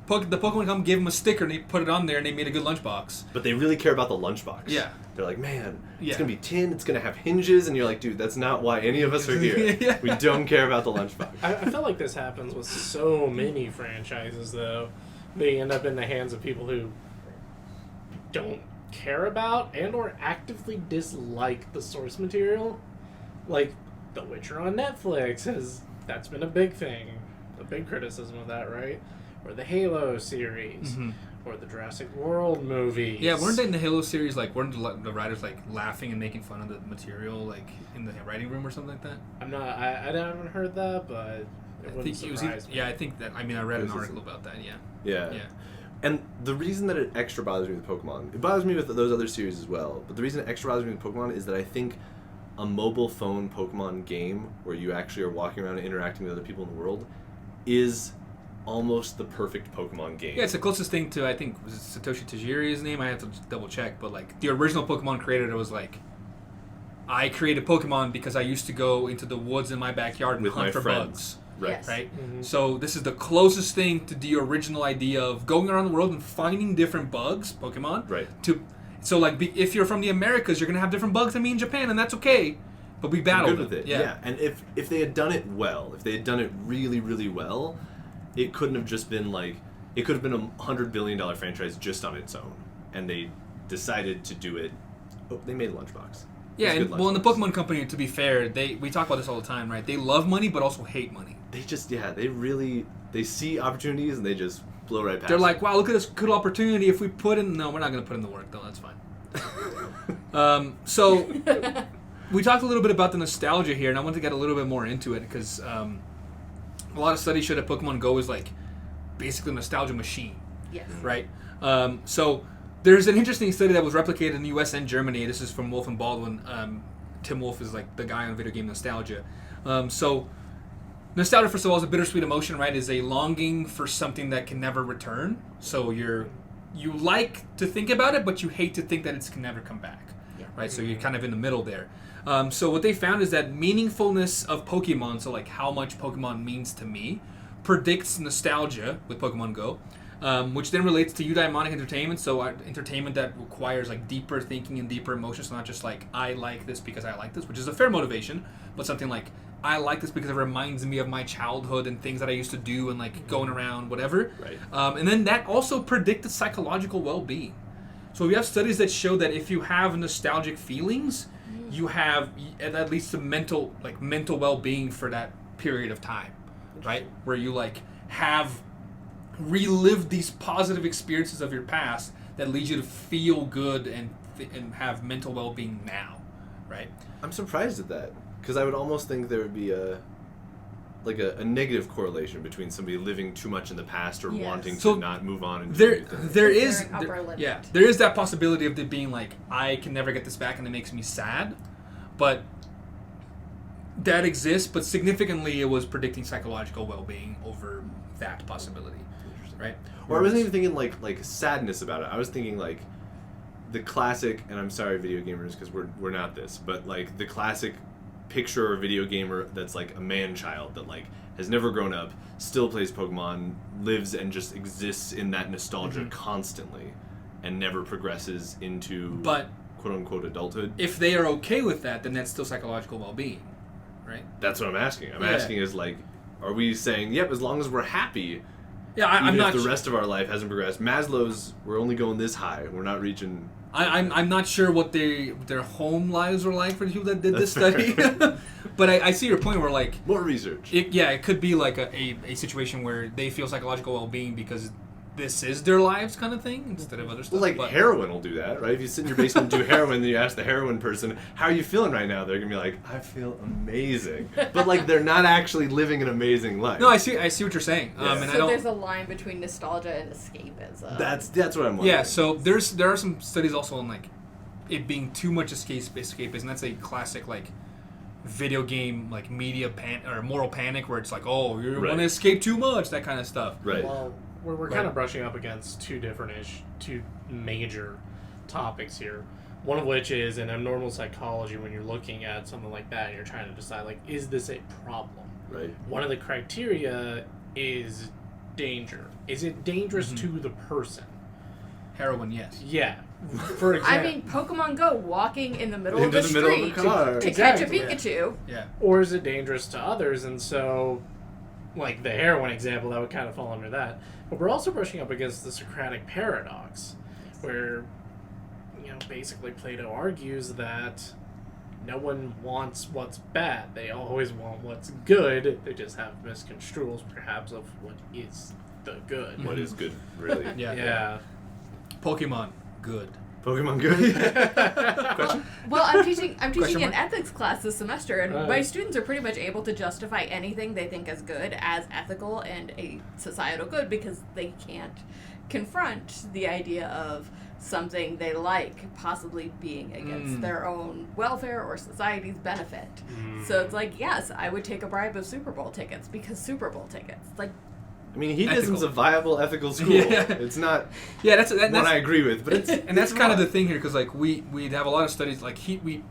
Pokemon company gave them a sticker and they put it on there and they made a good lunchbox. But they really care about the lunchbox. Yeah. They're like, man, Yeah. it's gonna be tin, it's gonna have hinges, and you're like, dude, that's not why any of us are here. Yeah. We don't care about the lunchbox. I feel like this happens with so many franchises, though. They end up in the hands of people who don't care about and or actively dislike the source material. Like, The Witcher on Netflix that's been a big thing, a big criticism of that, right? Or the Halo series, or the Jurassic World movies. Yeah, weren't they in the Halo series, like, weren't the writers, like, laughing and making fun of the material, like, in the writing room or something like that? I haven't heard that, but it wouldn't surprise me. Yeah, I think that, I mean, I read an article about that, yeah. Yeah. And the reason that it extra bothers me with Pokemon, it bothers me with those other series as well, but the reason it extra bothers me with Pokemon is that I think a mobile phone Pokemon game where you actually are walking around and interacting with other people in the world is almost the perfect Pokemon game. Yeah, it's the closest thing to, I think, was it Satoshi Tajiri's name? I have to double check, but like the original Pokemon creator was like, I created Pokemon because I used to go into the woods in my backyard and With hunt my for friends. bugs. Right. Yes. Right? Mhm. So this is the closest thing to the original idea of going around the world and finding different bugs, Pokemon. Right. So like, if you're from the Americas, you're gonna have different bugs than me in Japan, and that's okay. But we battle I'm good them. with it. Yeah. And if they had done it well, if they had done it really, really well, it couldn't have just been like, it could have been $100 billion franchise just on its own. And they decided to do it. Oh, they made a lunchbox. Yeah, It's a and good well, in the lunchbox. Pokemon Company, to be fair, we talk about this all the time, right? They love money, but also hate money. They just, they see opportunities and they just blow right past They're them. like, wow, look at this good opportunity. If we put in, no, we're not going to put in the work, though. That's fine. So we talked a little bit about the nostalgia here, and I want to get a little bit more into it because a lot of studies show that Pokemon Go is like basically a nostalgia machine, Yes. right? So there's an interesting study that was replicated in the U.S. and Germany. This is from Wolf and Baldwin. Tim Wolf is like the guy on video game nostalgia. So nostalgia, first of all, is a bittersweet emotion, right? Is a longing for something that can never return. So you like to think about it, but you hate to think that it can never come back, Yeah. right? So you're kind of in the middle there. So what they found is that meaningfulness of Pokemon, so like how much Pokemon means to me, predicts nostalgia with Pokemon Go, which then relates to eudaimonic entertainment, so entertainment that requires like deeper thinking and deeper emotions, so not just like, I like this because I like this, which is a fair motivation, but something like, I like this because it reminds me of my childhood and things that I used to do and like going around, whatever. Right. And then that also predicted psychological well-being. So we have studies that show that if you have nostalgic feelings, you have at least some mental well-being for that period of time, right? Where you like have relived these positive experiences of your past that lead you to feel good and have mental well-being now, right? I'm surprised at that because I would almost think there would be a negative correlation between somebody living too much in the past or Yes. wanting to So not move on and do new things. there Is is there an upper limit? yeah, there is that possibility of it being like, I can never get this back and it makes me sad, but that exists, but significantly it was predicting psychological well-being over that possibility, right? Or I wasn't even thinking like sadness about it. I was thinking like the classic, and I'm sorry, video gamers, because we're not this, but like the classic picture or video gamer that's like a man-child that like has never grown up, still plays Pokemon, lives and just exists in that nostalgia constantly, and never progresses into But quote-unquote adulthood. if they are okay with that, then that's still psychological well-being, right? That's what I'm asking. I'm Yeah. asking is like, are we saying, yep, as long as we're happy, Yeah, even I'm if not. the rest of our life hasn't progressed? Maslow's, we're only going this high. We're not reaching. I'm not sure what their home lives were like for the people that did this That's study, fair. but I see your point where like More research. it could be like a situation where they feel psychological well-being because this is their lives kind of thing instead of other stuff. Well, like but, heroin will do that, right? If you sit in your basement and do heroin, and you ask the heroin person, "How are you feeling right now?" They're gonna be like, "I feel amazing," but like they're not actually living an amazing life. No, I see what you're saying, Yeah. and I So don't. there's a line between nostalgia and escapism. That's what I'm wondering. Yeah, so there are some studies also on like it being too much escapism. That's a classic like video game like media or moral panic where it's like, oh, you Right. want to escape too much, that kind of stuff. Right. Well, we're Right. kind of brushing up against two major topics here. One of which is in abnormal psychology. When you're looking at something like that, and you're trying to decide like, is this a problem? Right. One of the criteria is danger. Is it dangerous to the person? Heroin, yes. Yeah. For I example, mean, Pokemon Go walking in the middle Into of the the middle of a street car. to Exactly. catch a Pikachu. Yeah. or is it dangerous to others? And so, like the heroin example, that would kind of fall under that. But we're also brushing up against the Socratic paradox, where, basically Plato argues that no one wants what's bad. They always want what's good. They just have misconstruals, perhaps, of what is the good. What is good, really? Yeah. Pokemon, good. Pokemon good? Question? Well, I'm teaching Question an mark? ethics class this semester, and my students are pretty much able to justify anything they think is good as ethical and a societal good because they can't confront the idea of something they like possibly being against their own welfare or society's benefit. So it's like, yes, I would take a bribe of Super Bowl tickets because Super Bowl tickets. Like, I mean, hedonism's Ethical. a viable ethical school. Yeah. It's not That's one I agree with, but it's and that's kind of the thing here because like we have a lot of studies like we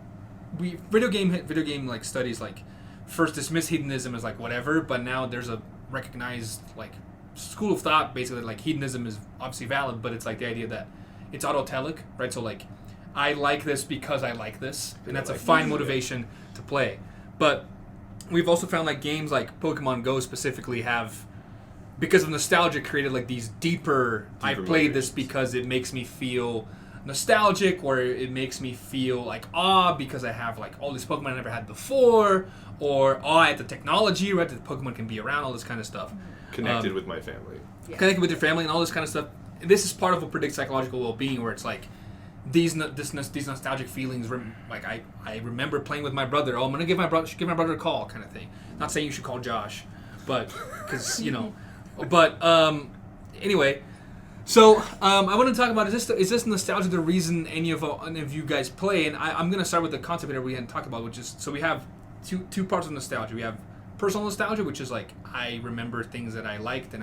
video game like studies like first dismiss hedonism as like whatever, but now there's a recognized like school of thought basically like hedonism is obviously valid, but it's like the idea that it's autotelic, right? So like I like this because I like this, and that's a fine motivation to play. But we've also found like games like Pokemon GO specifically have, because of nostalgia, created like these deeper I played this because it makes me feel nostalgic, or it makes me feel like awe because I have like all these Pokemon I never had before, or awe at the technology, right? That Pokemon can be around, all this kind of stuff. connected with my family. yeah. Connected with your family and all this kind of stuff. This is part of what predicts psychological well-being, where it's like these nostalgic feelings. Like I remember playing with my brother. Oh, I'm gonna give my brother a call, kind of thing. Not saying you should call Josh, but because But anyway, so I want to talk about is this nostalgia the reason any of you guys play? And I'm gonna start with the concept that we hadn't talked about, which is so we have two parts of nostalgia. We have personal nostalgia, which is like I remember things that I liked and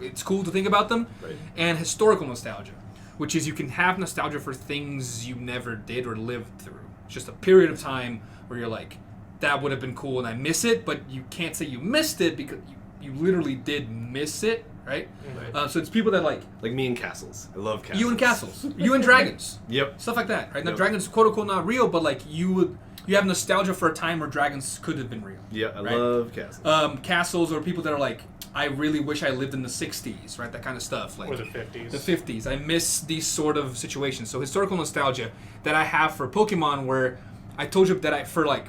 it's cool to think about them, Right. and historical nostalgia, which is you can have nostalgia for things you never did or lived through. It's just a period of time where you're like, that would have been cool and I miss it, but you can't say you missed it because you literally did miss it, right? Right. So it's people that like Me and castles. I love castles. you and castles, you and dragons, Yep. stuff like that, right? Now Yep. dragons quote unquote not real, but like you have nostalgia for a time where dragons could have been real. Yeah, I Right. love castles. Castles or people that are like, I really wish I lived in the 60s, right? That kind of stuff. Like Or the 50s. The 50s. I miss these sort of situations. So historical nostalgia that I have for Pokemon, where I told you that for like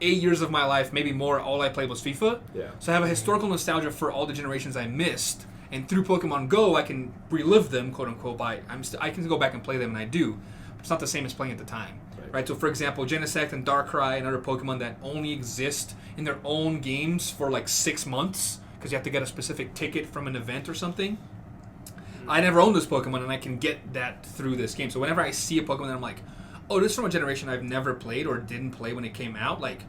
8 years of my life, maybe more, all I played was FIFA. Yeah. So I have a historical nostalgia for all the generations I missed. And through Pokemon GO, I can relive them, quote unquote, I can go back and play them, and I do. But it's not the same as playing at the time. Right? So for example, Genesect and Darkrai and other Pokemon that only exist in their own games for like 6 months, because you have to get a specific ticket from an event or something. I never owned this Pokemon, and I can get that through this game. So whenever I see a Pokemon that I'm like, oh, this is from a generation I've never played or didn't play when it came out, like,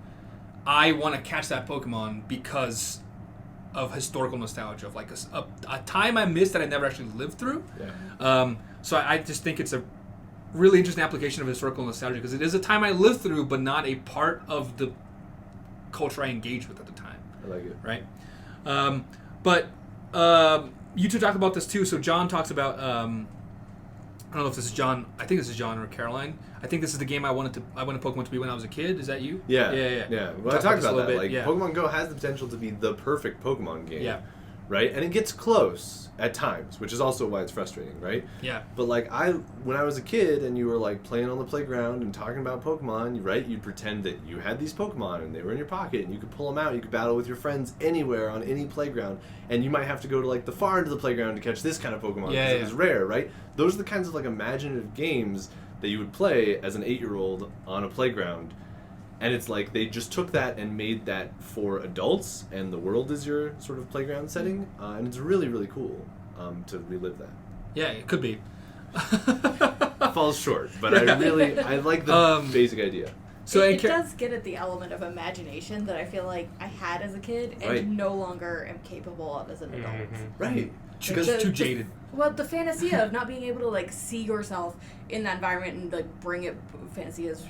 I want to catch that Pokemon because of historical nostalgia, of like a time I missed that I never actually lived through. Yeah. So I just think it's a really interesting application of historical nostalgia, because it is a time I lived through, but not a part of the culture I engaged with at the time. I like it. Right? But you two talked about this too. So John talks about I don't know if this is John. I think this is John or Caroline. I think this is the game I wanted Pokemon to be when I was a kid. Is that you? Yeah. Yeah. Well, I talked this a about little that. bit, Like, yeah. Pokemon Go has the potential to be the perfect Pokemon game. Yeah. Right? And it gets close at times, which is also why it's frustrating, right? Yeah. But like when I was a kid and you were like playing on the playground and talking about Pokemon, right? You'd pretend that you had these Pokemon and they were in your pocket and you could pull them out. You could battle with your friends anywhere on any playground, and you might have to go to like the far end of the playground to catch this kind of Pokemon because it was rare, right? Those are the kinds of like imaginative games that you would play as an 8-year-old on a playground. And it's like they just took that and made that for adults, and the world is your sort of playground setting, and it's really, really cool to relive that. Yeah, it could be. Falls short, but I like the basic idea. So it does get at the element of imagination that I feel like I had as a kid and Right. no longer am capable of as an adult. Right. Because it's too jaded. Well, the fantasy of not being able to like see yourself in that environment and like bring it. Fantasy is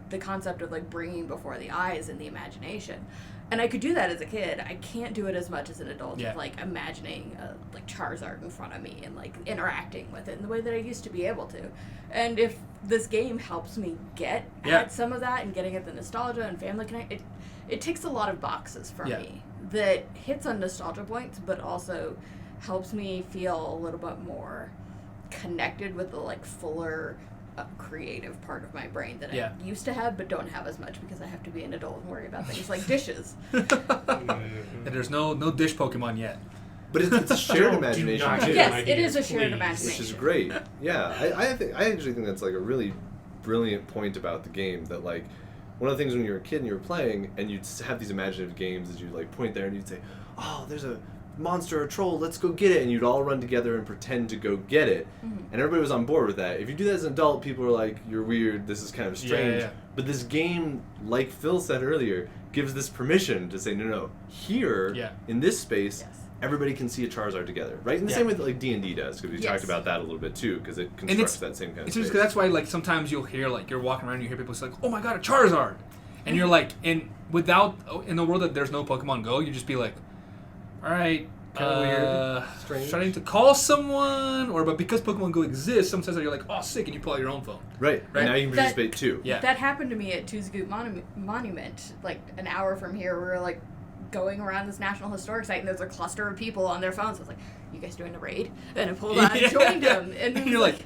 the concept of like bringing before the eyes and the imagination, and I could do that as a kid. I can't do it as much as an adult. Yeah. Like imagining like Charizard in front of me and like interacting with it in the way that I used to be able to. And if this game helps me get at some of that and getting at the nostalgia and family connect, it ticks a lot of boxes for me that hits on nostalgia points, but also helps me feel a little bit more connected with the like fuller a creative part of my brain that Yeah. I used to have but don't have as much because I have to be an adult and worry about things like dishes. And there's no dish Pokemon yet. But it's a shared Do imagination not too, get Yes, an it idea, is a shared please. imagination. which is great. Yeah, I actually think that's like a really brilliant point about the game. That like one of the things when you're a kid and you're playing and you'd have these imaginative games that you like point there and you'd say, "Oh, there's a monster or troll, let's go get it," and you'd all run together and pretend to go get it, and everybody was on board with that. If you do that as an adult, people are like, "You're weird, this is kind of strange." Yeah. But this game, like Phil said earlier, gives this permission to say, no, here, Yeah. in this space, Yes. everybody can see a Charizard together, right? In the Yeah. same way that like D&D does, because we Yes. talked about that a little bit too, because it And constructs that same kind of It's space. just 'cause that's why like sometimes you'll hear like you're walking around and you hear people say like, "Oh my god, a Charizard," and you're like, in the world that there's no Pokemon Go, you just be like, "All right." Kinda weird, strange. Starting to call someone, but because Pokemon Go exists, sometimes you're like, "Oh, sick," and you pull out your own phone. Right, Right. and now you can That- participate too. Yeah. That happened to me at Tuzgoot Monument, like an hour from here. We were like going around this National Historic Site, and there's a cluster of people on their phones. I was like, "You guys doing a raid?" And I pulled out and joined them. And you're like,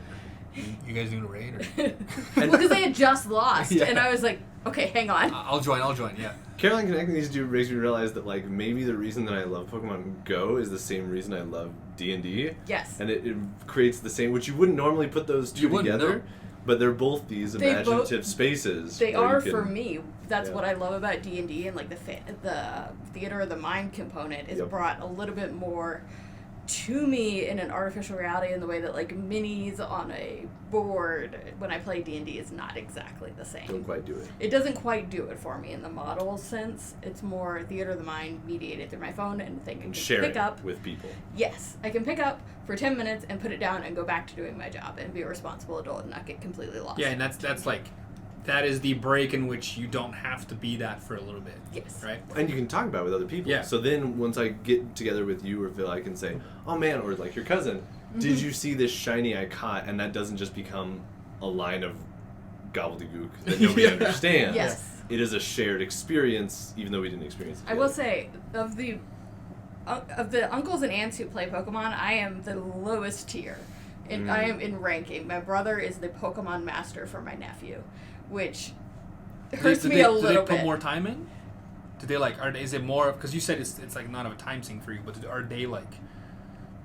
"You guys doing a raid?" Or well, because they had just lost, Yeah. and I was like, "Okay, hang on." I'll join. Yeah. Caroline, connecting these two makes me realize that like maybe the reason that I love Pokemon Go is the same reason I love D&D. Yes. And it creates the same, which you wouldn't normally put those two You wouldn't, together, no. but they're both these They imaginative spaces. They where you are can- for me. That's Yeah. what I love about D&D, and like the theater of the mind component is Yep. brought a little bit more to me in an artificial reality in the way that like minis on a board when I play D&D is not exactly the same. Don't quite do it. It doesn't quite do it for me in the model sense. It's more theater of the mind mediated through my phone and thing I can Share pick it up. with people. Yes, I can pick up for 10 minutes and put it down and go back to doing my job and be a responsible adult and not get completely lost. Yeah, and that's like, that is the break in which you don't have to be that for a little bit. Yes. Right? And you can talk about it with other people. Yeah. So then once I get together with you or Phil, I can say, "Oh man," or like your cousin, "Did you see this shiny I caught?" And that doesn't just become a line of gobbledygook that nobody Yeah. understands. Yes. It is a shared experience, even though we didn't experience it I will together. say, of the uncles and aunts who play Pokemon, I am the lowest tier. And I am in ranking. My brother is the Pokemon master for my nephew, which hurts me a little Do they bit. put more time in? Do they like? Is it more? Because you said it's like not of a time sink for you, but are they like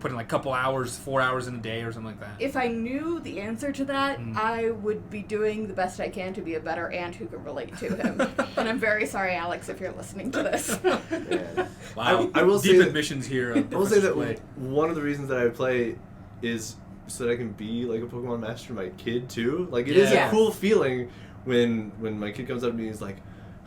putting like a couple hours, 4 hours in a day or something like that? If I knew the answer to that, I would be doing the best I can to be a better aunt who can relate to him. And I'm very sorry, Alex, if you're listening to this. Yeah. Wow, I will deep say that- admissions here. I will say that one of the reasons that I play is so that I can be like a Pokemon master to my kid too. Like it is Yeah. a cool feeling when my kid comes up to me and is like,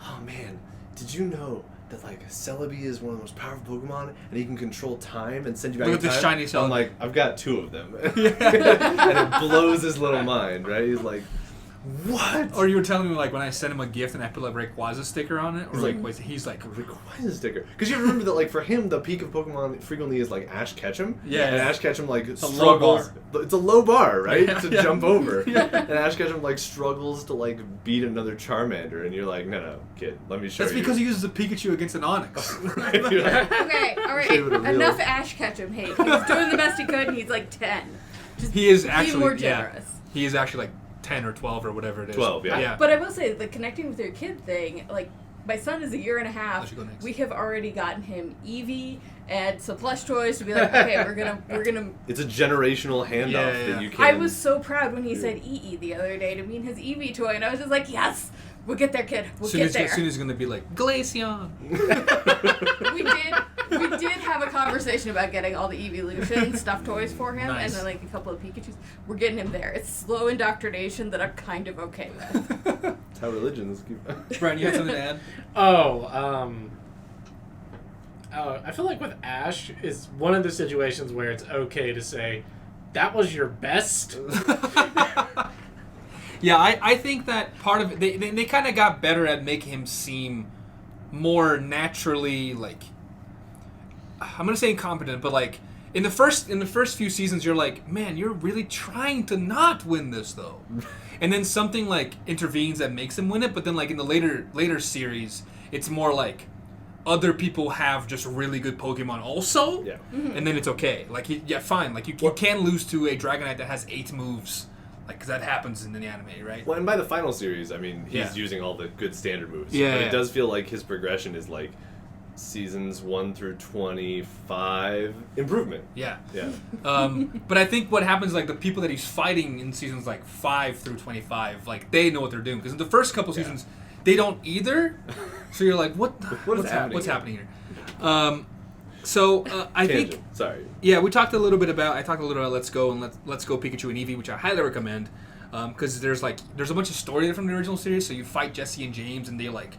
"Oh man, did you know that like Celebi is one of the most powerful Pokemon and he can control time and send you back Look in at this time?" shiny I'm Celebi. like, "I've got 2 of them," and it blows his little mind. Right? He's like, "What?" Or you were telling me like when I sent him a gift and I put like Rayquaza sticker on it, or He's like like- wait, he's like, Rayquaza sticker. Because you remember that, like, for him, the peak of Pokemon frequently is, like, Ash Ketchum. Yeah. And Ash Ketchum, like, a low struggles. It's a low bar, right? Yeah, to yeah. jump over. Yeah. And Ash Ketchum, like, struggles to, like, beat another Charmander. And you're like, no, kid, let me show that's you. because he uses a Pikachu against an Onix. You're like, Okay, all right. Give it a real- Enough Ash Ketchum hate. He was doing the best he could, and he's like 10. Just He is be actually more yeah, generous. he is actually like 10 or 12 or whatever it is. 12, yeah. Yeah. But I will say, the connecting with your kid thing, like, my son is a year and a I half. should go next. We have already gotten him Eevee and some plush toys to be like, okay, we're gonna. it's a generational handoff Yeah, yeah. that you can. I was so proud when he said EE the other day to me and his Eevee toy, and I was just like, yes, we'll get there, kid. We'll soon get as there. soon as he's gonna be like Glaceon. we did have a conversation about getting all the evolution stuffed toys for him, Nice. and then like a couple of Pikachus. We're getting him there. It's slow indoctrination that I'm kind of okay with. That's how religions keep. Brian, you had something to add? I feel like with Ash is one of the situations where it's okay to say, that was your best. Yeah, I think that part of it, they kind of got better at making him seem more naturally, like, I'm gonna say incompetent, but like in the first few seasons, you're like, man, you're really trying to not win this though, and then something like intervenes that makes him win it. But then like in the later series, it's more like other people have just really good Pokemon also, Yeah. and then it's okay. Like fine, like you can lose to a Dragonite that has 8 moves. Like, 'cause that happens in the anime, right? Well, and by the final series, I mean, he's Yeah. using all the good standard moves. Yeah, But yeah. it does feel like his progression is like seasons 1 through 25 improvement. Yeah. Yeah. But I think what happens, like, the people that he's fighting in seasons, like, 5 through 25, like, they know what they're doing. Because in the first couple Yeah. seasons, they don't either. So you're like, what's happening happening here? I think... Tangent. Sorry. Yeah, I talked a little bit about Let's Go and Let's Go Pikachu and Eevee, which I highly recommend, because there's a bunch of story there from the original series. So you fight Jesse and James, and they like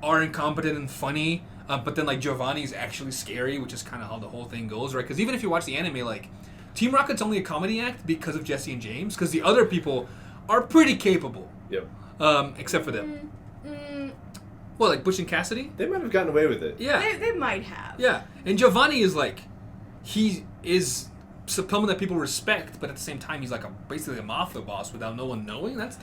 are incompetent and funny, but then like Giovanni is actually scary, which is kind of how the whole thing goes, right? Because even if you watch the anime, like Team Rocket's only a comedy act because of Jesse and James, because the other people are pretty capable, Yep. except for them. Well, like Butch and Cassidy. They might have gotten away with it. Yeah. They might have. Yeah, and Giovanni is like, he is someone that people respect, but at the same time, he's like basically a mafia boss without no one knowing. That's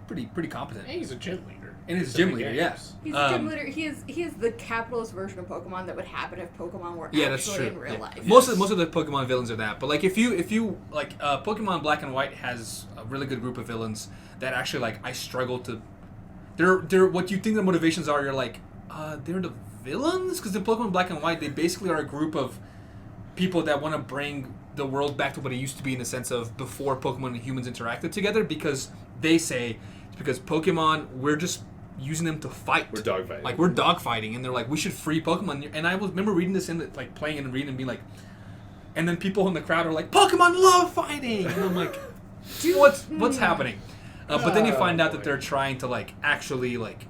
pretty competent. And he's a gym leader. And he's a So gym the leader, games. yes. He's a gym leader. He is the capitalist version of Pokemon that would happen if Pokemon were Yeah, that's actually true. in real Yeah. life. Most of the Pokemon villains are that, but like if you like Pokemon Black and White has a really good group of villains that actually like I struggle to. They're what you think their motivations are. You're like, they're the villains, because in Pokemon Black and White they basically are a group of people that want to bring the world back to what it used to be in the sense of before Pokemon and humans interacted together, because they say it's because Pokemon, we're just using them to fight. We're dogfighting. Like, we're dogfighting, and they're like, we should free Pokemon. And I remember reading this in like playing and reading and being like, and then people in the crowd are like, Pokemon love fighting, and I'm like, what's happening? But then you find out that they're trying to like actually like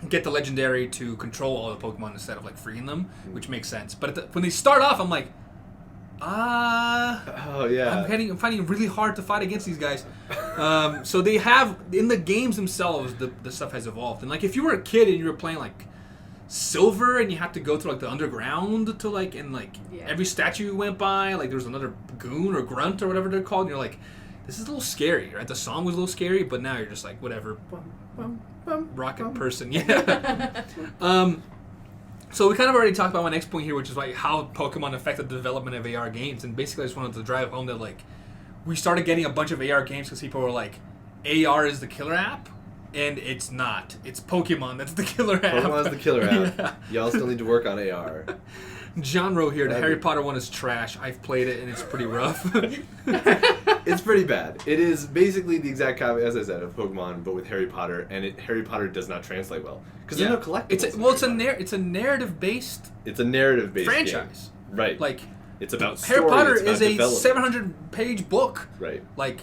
get the legendary to control all the Pokemon instead of like freeing them, which makes sense. But when they start off, I'm like, Oh yeah. I'm finding it really hard to fight against these guys. So they have in the games themselves, the stuff has evolved. And like if you were a kid and you were playing like Silver and you had to go through like the underground to like, and like every statue you went by, like there was another goon or grunt or whatever they're called, and you're like, this is a little scary, right? The song was a little scary, but now you're just like, whatever, rocket person, yeah. So we kind of already talked about my next point here, which is like how Pokemon affected the development of AR games, and basically I just wanted to drive home that like we started getting a bunch of AR games because people were like, AR is the killer app, and it's not. It's Pokemon that's the killer app. Pokemon's the killer app. Yeah. Y'all still need to work on AR. John Rowe here. The That'd Harry be- Potter one is trash. I've played it and it's pretty rough. It's pretty bad. It is basically the exact copy, as I said, of Pokemon, but with Harry Potter, and Harry Potter does not translate well because there are no collectibles. It's a narrative based It's a narrative-based franchise. game. Right. Like it's about story, Harry Potter it's about is a development. 700-page book. Right. Like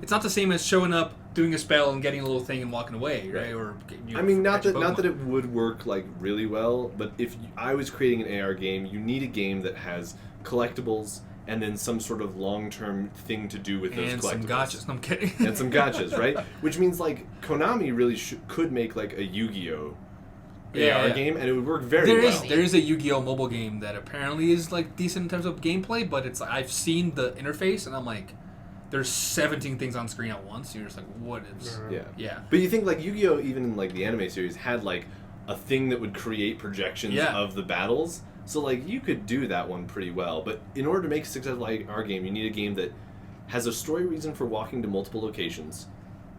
it's not the same as showing up, doing a spell, and getting a little thing and walking away, right? Or I mean, not catching that Pokemon. it would work like really well, but if I was creating an AR game, you need a game that has collectibles and then some sort of long-term thing to do with those and collectibles. some gotchas. No, I'm kidding. And some gotchas, right? Which means like Konami really could make like a Yu-Gi-Oh! AR game, and it would work very well. There is a Yu-Gi-Oh! Mobile game that apparently is like decent in terms of gameplay, but it's I've seen the interface and I'm like, there's 17 things on screen at once. You're just like, what is? Yeah. But you think like Yu-Gi-Oh! Even in like the anime series had like a thing that would create projections of the battles. So like you could do that one pretty well. But in order to make a successful AR game, you need a game that has a story reason for walking to multiple locations,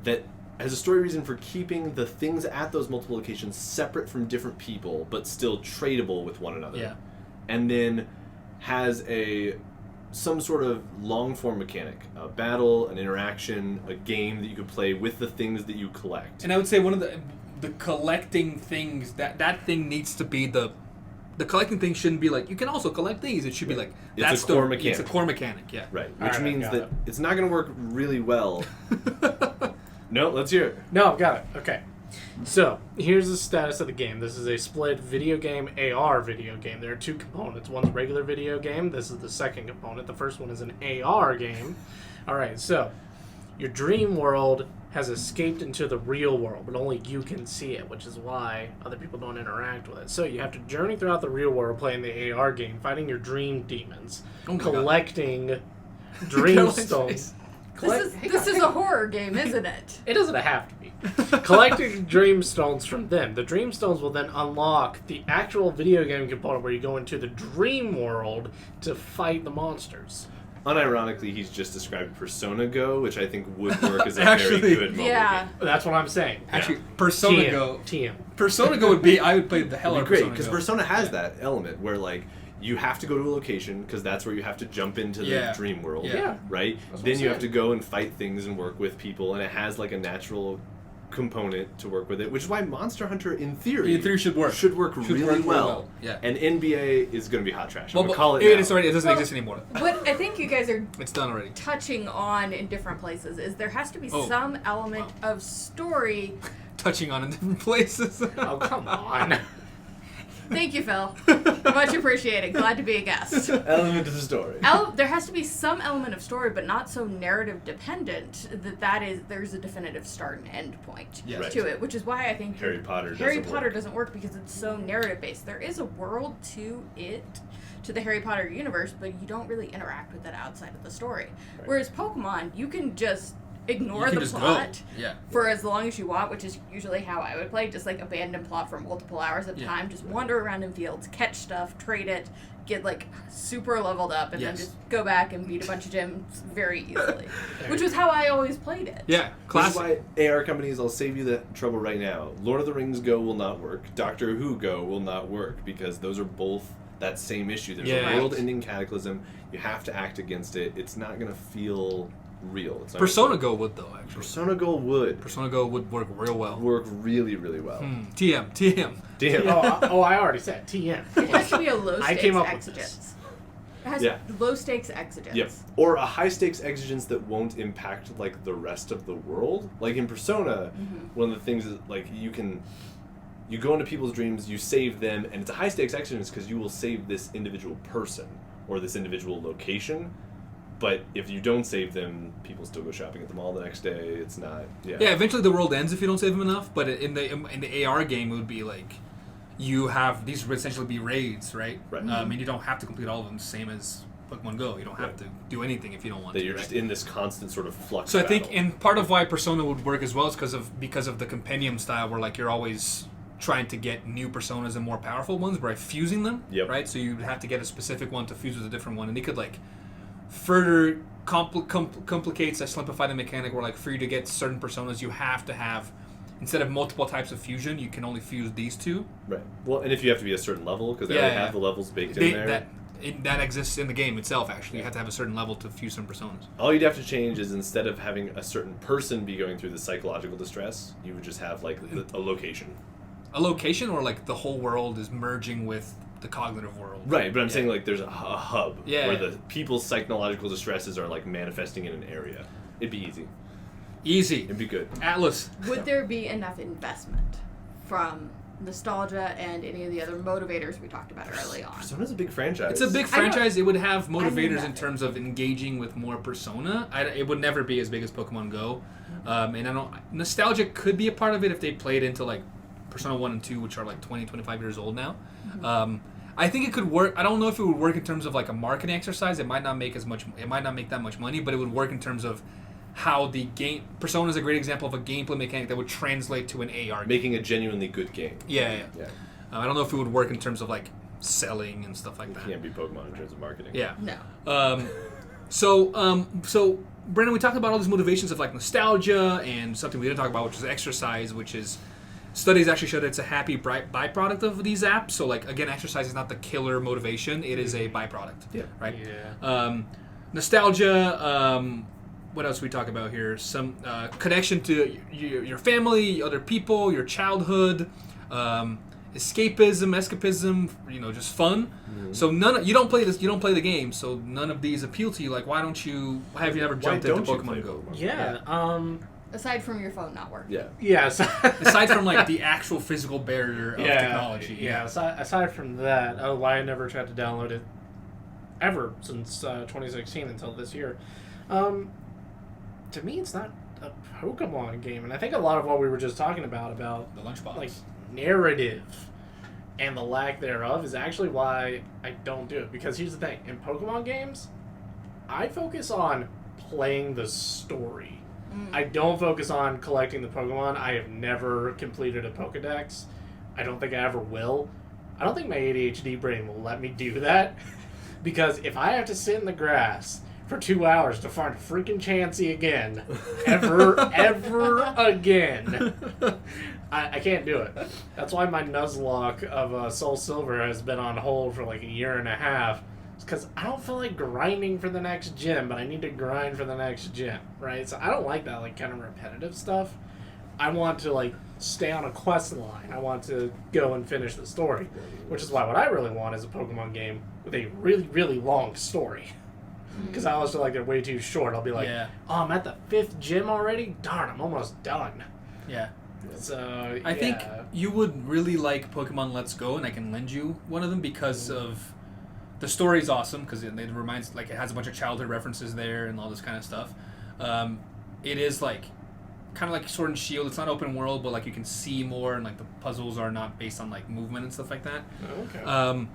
that has a story reason for keeping the things at those multiple locations separate from different people, but still tradable with one another. Yeah. And then has some sort of long-form mechanic, a battle, an interaction, a game that you could play with the things that you collect. And I would say one of the collecting things, that thing needs to be the collecting thing shouldn't be like, you can also collect these. It should be like, It's a core mechanic. It's a core mechanic, yeah. Right, All which right, means got that it. it's not going to work really well. No, let's hear it. No, got it. Okay. So, here's the status of the game. This is a split video game, AR video game. There are two components. One's a regular video game. This is the second component. The first one is an AR game. Alright, so, your dream world has escaped into the real world, but only you can see it, which is why other people don't interact with it. So, you have to journey throughout the real world playing the AR game, fighting your dream demons, Oh my God. collecting dream stones. This is a horror game, isn't it? It doesn't have to be. Collecting dream stones from them. The dream stones will then unlock the actual video game component where you go into the dream world to fight the monsters. Unironically, he's just described Persona Go, which I think would work as a Actually, very good mobile Yeah. game. That's what I'm saying. Actually, Persona TM. Go. TM. Persona Go would be. I would play the hell out It'd of be great Persona because Go. Persona has that element where like you have to go to a location because that's where you have to jump into the Yeah. dream world, Yeah. right? That's what Then I'm you have to saying. go and fight things and work with people, and it has like a natural component to work with it, which is why Monster Hunter, in theory, should work. should work really well. Yeah. And NBA is going to be hot trash. I'm Well, gonna but call it. it now. is already. It doesn't Well, exist anymore. What I think you guys are It's done already. touching on in different places is there has to be Oh. some element of story. Touching on in different places. Oh, come on. Thank you, Phil. Much appreciated. Glad to be a guest. Element of the story. There has to be some element of story, but not so narrative dependent there's a definitive start and end point Yes. Right. to it, which is why I think Harry Potter Potter doesn't work because it's so narrative based. There is a world to the Harry Potter universe, but you don't really interact with it outside of the story. Right. Whereas Pokemon, you can just ignore You can the just plot go. Yeah. for as long as you want, which is usually how I would play, just like abandon plot for multiple hours at a Yeah. time, just wander around in fields, catch stuff, trade it, get like super leveled up, and then Yes. just go back and beat a bunch of gyms very easily. Which was how I always played it. Yeah. Which is Classic. why AR companies, I'll save you the trouble right now. Lord of the Rings Go will not work. Doctor Who Go will not work because those are both that same issue. There's Yeah. a world-ending cataclysm. You have to act against it. It's not going to feel real. It's not Persona gonna Go would though actually. Persona Go would Persona Go would work real well. work really, really well. TM. Damn. I already said TM. It has to be a low I stakes came up with exigence. It has Yeah. low stakes exigence. Yep. Or a high stakes exigence that won't impact like the rest of the world. Like in Persona, one of the things is like you go into people's dreams, you save them, and it's a high stakes exigence because you will save this individual person or this individual location. But if you don't save them, people still go shopping at the mall the next day. It's not. Yeah. Yeah. Eventually, the world ends if you don't save them enough. But in the AR game, it would be like you have these would essentially be raids, right? Right. And you don't have to complete all of them. Same as Pokemon Go. You don't have Right. to do anything if you don't want That to. you're right? just in this constant sort of flux. So I think, battle. and part of why Persona would work as well is because of the compendium style, where like you're always trying to get new personas and more powerful ones by fusing them. Yep. Right. So you'd have to get a specific one to fuse with a different one, and they could like further complicates or simplify the mechanic where like for you to get certain personas, you have to have instead of multiple types of fusion, you can only fuse these two. Right. Well, and if you have to be a certain level, because they Yeah, already yeah. have the levels baked in there. That exists in the game itself. Actually, you have to have a certain level to fuse some personas. All you'd have to change is instead of having a certain person be going through the psychological distress, you would just have like a location. A location, or like the whole world is merging with the cognitive world. Right, but I'm Yeah. saying like there's a hub Yeah. where the people's psychological distresses are like manifesting in an area. It'd be easy. Easy. It'd be good. Atlas. Would there be enough investment from nostalgia and any of the other motivators we talked about early on? Persona's a big franchise. It's a big I know- franchise. It would have mean motivators in that. terms of engaging with more Persona. It would never be as big as Pokemon Go. And I don't. Nostalgia could be a part of it if they played into like Persona 1 and 2, which are like 20, 25 years old now. I think it could work. I don't know if it would work in terms of like a marketing exercise. It might not make as much. It might not make that much money, but it would work in terms of how the game. Persona is a great example of a gameplay mechanic that would translate to an AR game. making a genuinely good game. Yeah. Yeah. I don't know if it would work in terms of like selling and stuff like You that. can't be Pokemon in terms of marketing. Yeah. No. So Brandon, we talked about all these motivations of like nostalgia and something we didn't talk about, which is exercise, which is studies actually show that it's a happy byproduct of these apps. So like again, exercise is not the killer motivation; it is a byproduct. Yeah. Right. Yeah. Nostalgia. What else we talk about here? Some connection to your family, other people, your childhood. Escapism, just fun. Mm-hmm. So you don't play this. You don't play the game. So none of these appeal to you. Like, why don't you? Why have you never jumped into don't you play Pokemon Go? Yeah. Aside from your phone not working. Yeah. Yeah. So Aside from like the actual physical barrier of technology. Yeah. Aside from that, why I never tried to download it ever since 2016 until this year. To me, it's not a Pokemon game, and I think a lot of what we were just talking about The lunchbox. like narrative and the lack thereof is actually why I don't do it. Because here's the thing: in Pokemon games, I focus on playing the story. I don't focus on collecting the Pokemon. I have never completed a Pokedex. I don't think I ever will. I don't think my ADHD brain will let me do that. Because if I have to sit in the grass for 2 hours to find a freaking Chansey again. Ever again. I can't do it. That's why my Nuzlocke of Soul Silver has been on hold for like a year and a half. It's because I don't feel like grinding for the next gym, but I need to grind for the next gym, right? So I don't like that like kind of repetitive stuff. I want to like stay on a quest line. I want to go and finish the story, which is why what I really want is a Pokemon game with a really, really long story. Because I also like they're way too short. I'll be like, oh, I'm at the 5th gym already? Darn, I'm almost done. Yeah. So, I think you would really like Pokemon Let's Go, and I can lend you one of them because of the story's awesome, because it reminds, like, it has a bunch of childhood references there and all this kind of stuff. It is, like, kind of like Sword and Shield. It's not open world, but, like, you can see more, and, like, the puzzles are not based on, like, movement and stuff like that. Okay.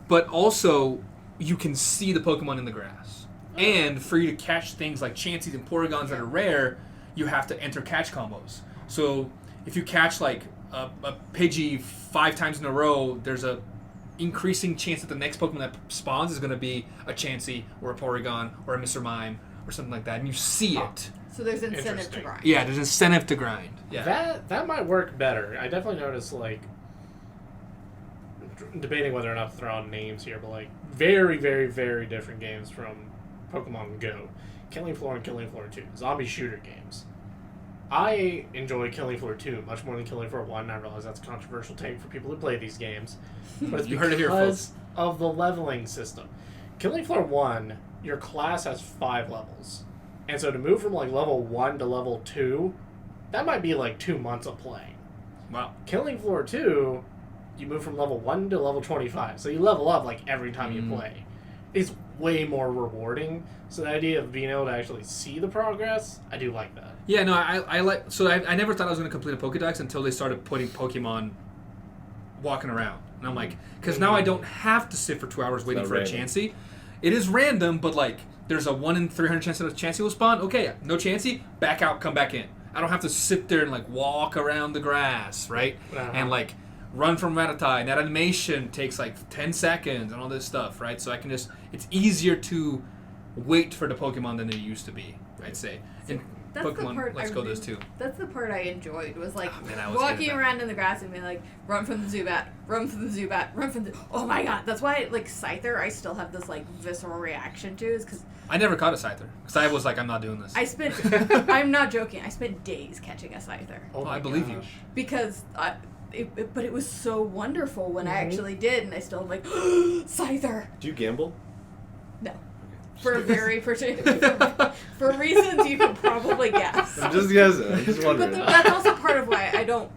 But also, you can see the Pokemon in the grass. And for you to catch things like Chanseys and Porygons that are rare, you have to enter catch combos. So if you catch like a Pidgey 5 times in a row, there's a increasing chance that the next Pokemon that spawns is going to be a Chansey or a Porygon or a Mr. Mime or something like that, and you see it. So there's incentive to grind. Yeah, there's incentive to grind. Yeah. That might work better. I definitely noticed, like, debating whether or not to throw out names here, but like very, very, very different games from Pokemon GO. Killing Floor and Killing Floor 2. Zombie shooter games. I enjoy Killing Floor 2 much more than Killing Floor 1. I realize that's a controversial take for people who play these games. But it's You heard it here, because of the leveling system. Killing Floor 1, your class has 5 levels. And so to move from like level 1 to level 2, that might be like 2 months of playing. Wow. Killing Floor 2, you move from level 1 to level 25. So you level up like every time you play. It's way more rewarding. So the idea of being able to actually see the progress, I do like that. Yeah, no, I like... So I never thought I was going to complete a Pokédex until they started putting Pokemon walking around. And I'm like... Because now I don't have to sit for 2 hours waiting for a Chansey. It is random, but like, there's a 1 in 300 chance that a Chansey will spawn. Okay, no Chansey, back out, come back in. I don't have to sit there and like walk around the grass, right? And like run from Rattata. And that animation takes like 10 seconds and all this stuff, right? So I can just... It's easier to wait for the Pokemon than it used to be, I'd say. And that's Pokemon the part Let's Go does too. That's the part I enjoyed, was like I walking around in the grass and being like, run from the Zubat, run from the Zubat, run from the... Oh my god, that's why, like, Scyther, I still have this, like, visceral reaction to, is because... I never caught a Scyther, because I was like, I'm not doing this. I spent... I'm not joking, I spent days catching a Scyther. Oh, I believe you. Because... but it was so wonderful when I actually did, and I still am like, Scyther! Do you gamble? No. For very particular... for reasons you can probably guess. I'm just guessing. I'm just wondering. But that's also part of why I don't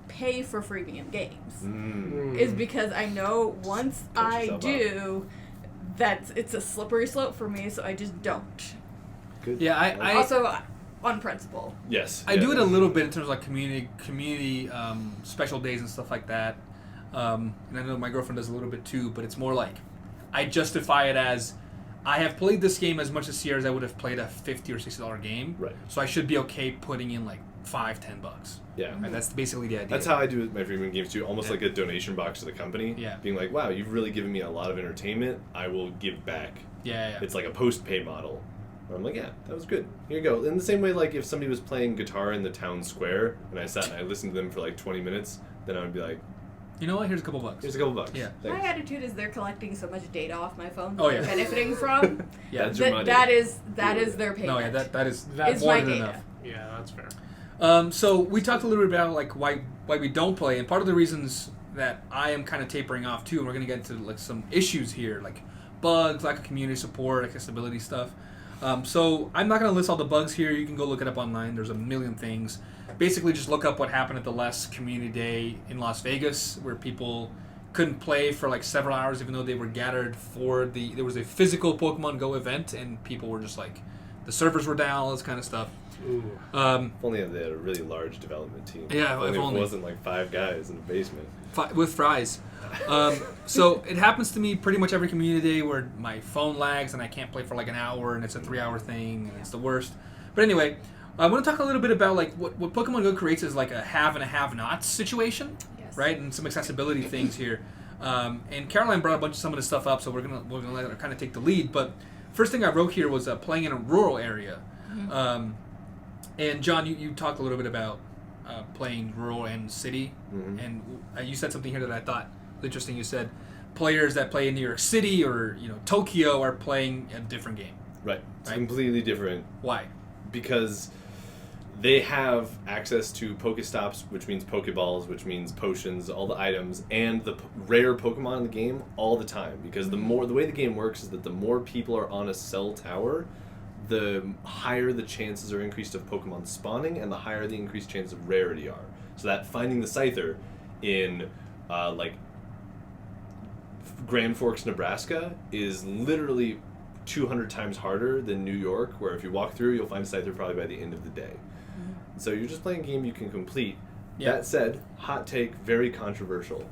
pay for freemium games. Is because I know once I do, it's a slippery slope for me, so I just don't. Good. Yeah, I also, on principle. Yes. I do it a little bit in terms of like community special days and stuff like that. And I know my girlfriend does a little bit too, but it's more like I justify it as I have played this game as much this year as I would have played a $50 or $60 game. Right. So I should be okay putting in like $5-10. Yeah. Right? That's basically the idea. That's how I do with my freemium games too. Almost like a donation box to the company. Yeah. Being like, wow, you've really given me a lot of entertainment. I will give back. Yeah. It's like a post-pay model. Where I'm like, yeah, that was good. Here you go. In the same way, like if somebody was playing guitar in the town square and I sat and I listened to them for like 20 minutes, then I would be like, you know what? Here's a couple bucks. here's a couple bucks. Yeah. Thanks. My attitude is they're collecting so much data off my phone that Oh, they're yeah. benefiting from. Yeah. That's your money. that is their payment. No, yeah, that is That's more my than data. enough. Yeah, that's fair. So we talked a little bit about like why we don't play, and part of the reasons that I am kind of tapering off too, and we're going to get into like some issues here, like bugs, lack of community support, accessibility stuff. So I'm not going to list all the bugs here. You can go look it up online. There's a million things. Basically, just look up what happened at the last community day in Las Vegas, where people couldn't play for like several hours, even though they were gathered for there was a physical Pokemon Go event, and people were just like, the servers were down, all this kind of stuff. Ooh. If only they had a really large development team. Yeah, if if only. it wasn't like 5 guys in the basement. With fries. So it happens to me pretty much every community day where my phone lags and I can't play for like an hour, and it's a 3-hour thing, and it's the worst. But anyway, I want to talk a little bit about like what Pokemon Go creates is like a have and a have-nots situation, Yes. right? And some accessibility things here. And Caroline brought a bunch of some of this stuff up, so we're gonna let her kind of take the lead. But first thing I wrote here was playing in a rural area. Mm-hmm. And John, you talked a little bit about playing rural and city, Mhm. and you said something here that I thought was interesting. You said players that play in New York City or Tokyo are playing a different game. Right. It's Right. completely different Why? because they have access to Pokestops, which means Pokeballs, which means potions, all the items, and the rare Pokemon in the game all the time. Because the way the game works is that the more people are on a cell tower, the higher the chances are increased of Pokemon spawning, and the higher the increased chance of rarity are. So that finding the Scyther in like Grand Forks, Nebraska, is literally 200 times harder than New York, where if you walk through, you'll find Scyther probably by the end of the day. So you're just playing a game you can complete. Yeah. That said, hot take, very controversial.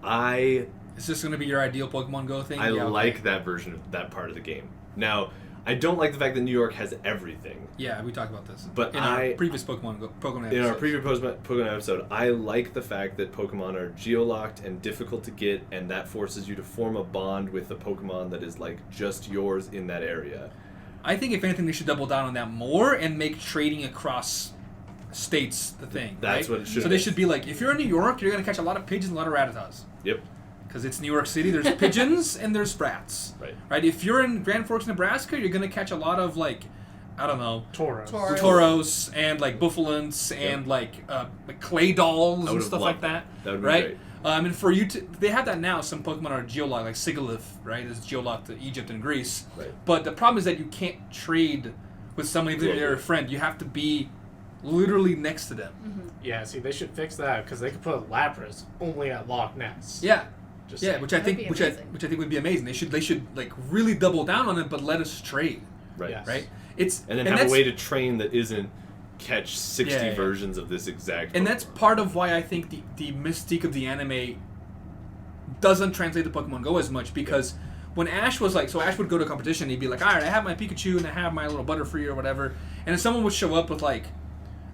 I Is this going to be your ideal Pokemon Go thing? Yeah, okay. like that version of that part of the game. Now, I don't like the fact that New York has everything. Yeah, we talked about this. But in our previous Pokemon episode. In our previous Pokemon episode, I like the fact that Pokemon are geolocked and difficult to get, and that forces you to form a bond with the Pokemon that is like just yours in that area. I think if anything, they should double down on that more and make trading across states the thing. That's right? what it should So be. they should be like, if you're in New York, you're going to catch a lot of pigeons and a lot of Rattatas. Yep. Because it's New York City, there's pigeons and there's sprats. Right. Right? If you're in Grand Forks, Nebraska, you're going to catch a lot of, like, I don't know, Tauros. Tauros and, like, Buffalants and, like clay dolls and would've stuff loved like that. That would be right? great. And for you to, they have that now. Some Pokemon are geolocked, like Sigilyph, right? Is geolocked to Egypt and Greece. Right. But the problem is that you can't trade with somebody that they're a friend. You have to be literally next to them. Mm-hmm. Yeah, see, they should fix that because they could put Lapras only at Loch Ness. Yeah, Just yeah, saying. which I That'd think, be which I amazing. think would be amazing. They should like really double down on it, but let us trade, Right. Yes. right? It's And then have that's, a way to train that isn't catch 60 Yeah, yeah. versions of this exact and that's Pokemon. part of why I think the mystique of the anime doesn't translate to Pokemon Go as much, because when Ash was like, so Ash would go to a competition, he'd be like, all right, I have my Pikachu and I have my little Butterfree or whatever, and then someone would show up with like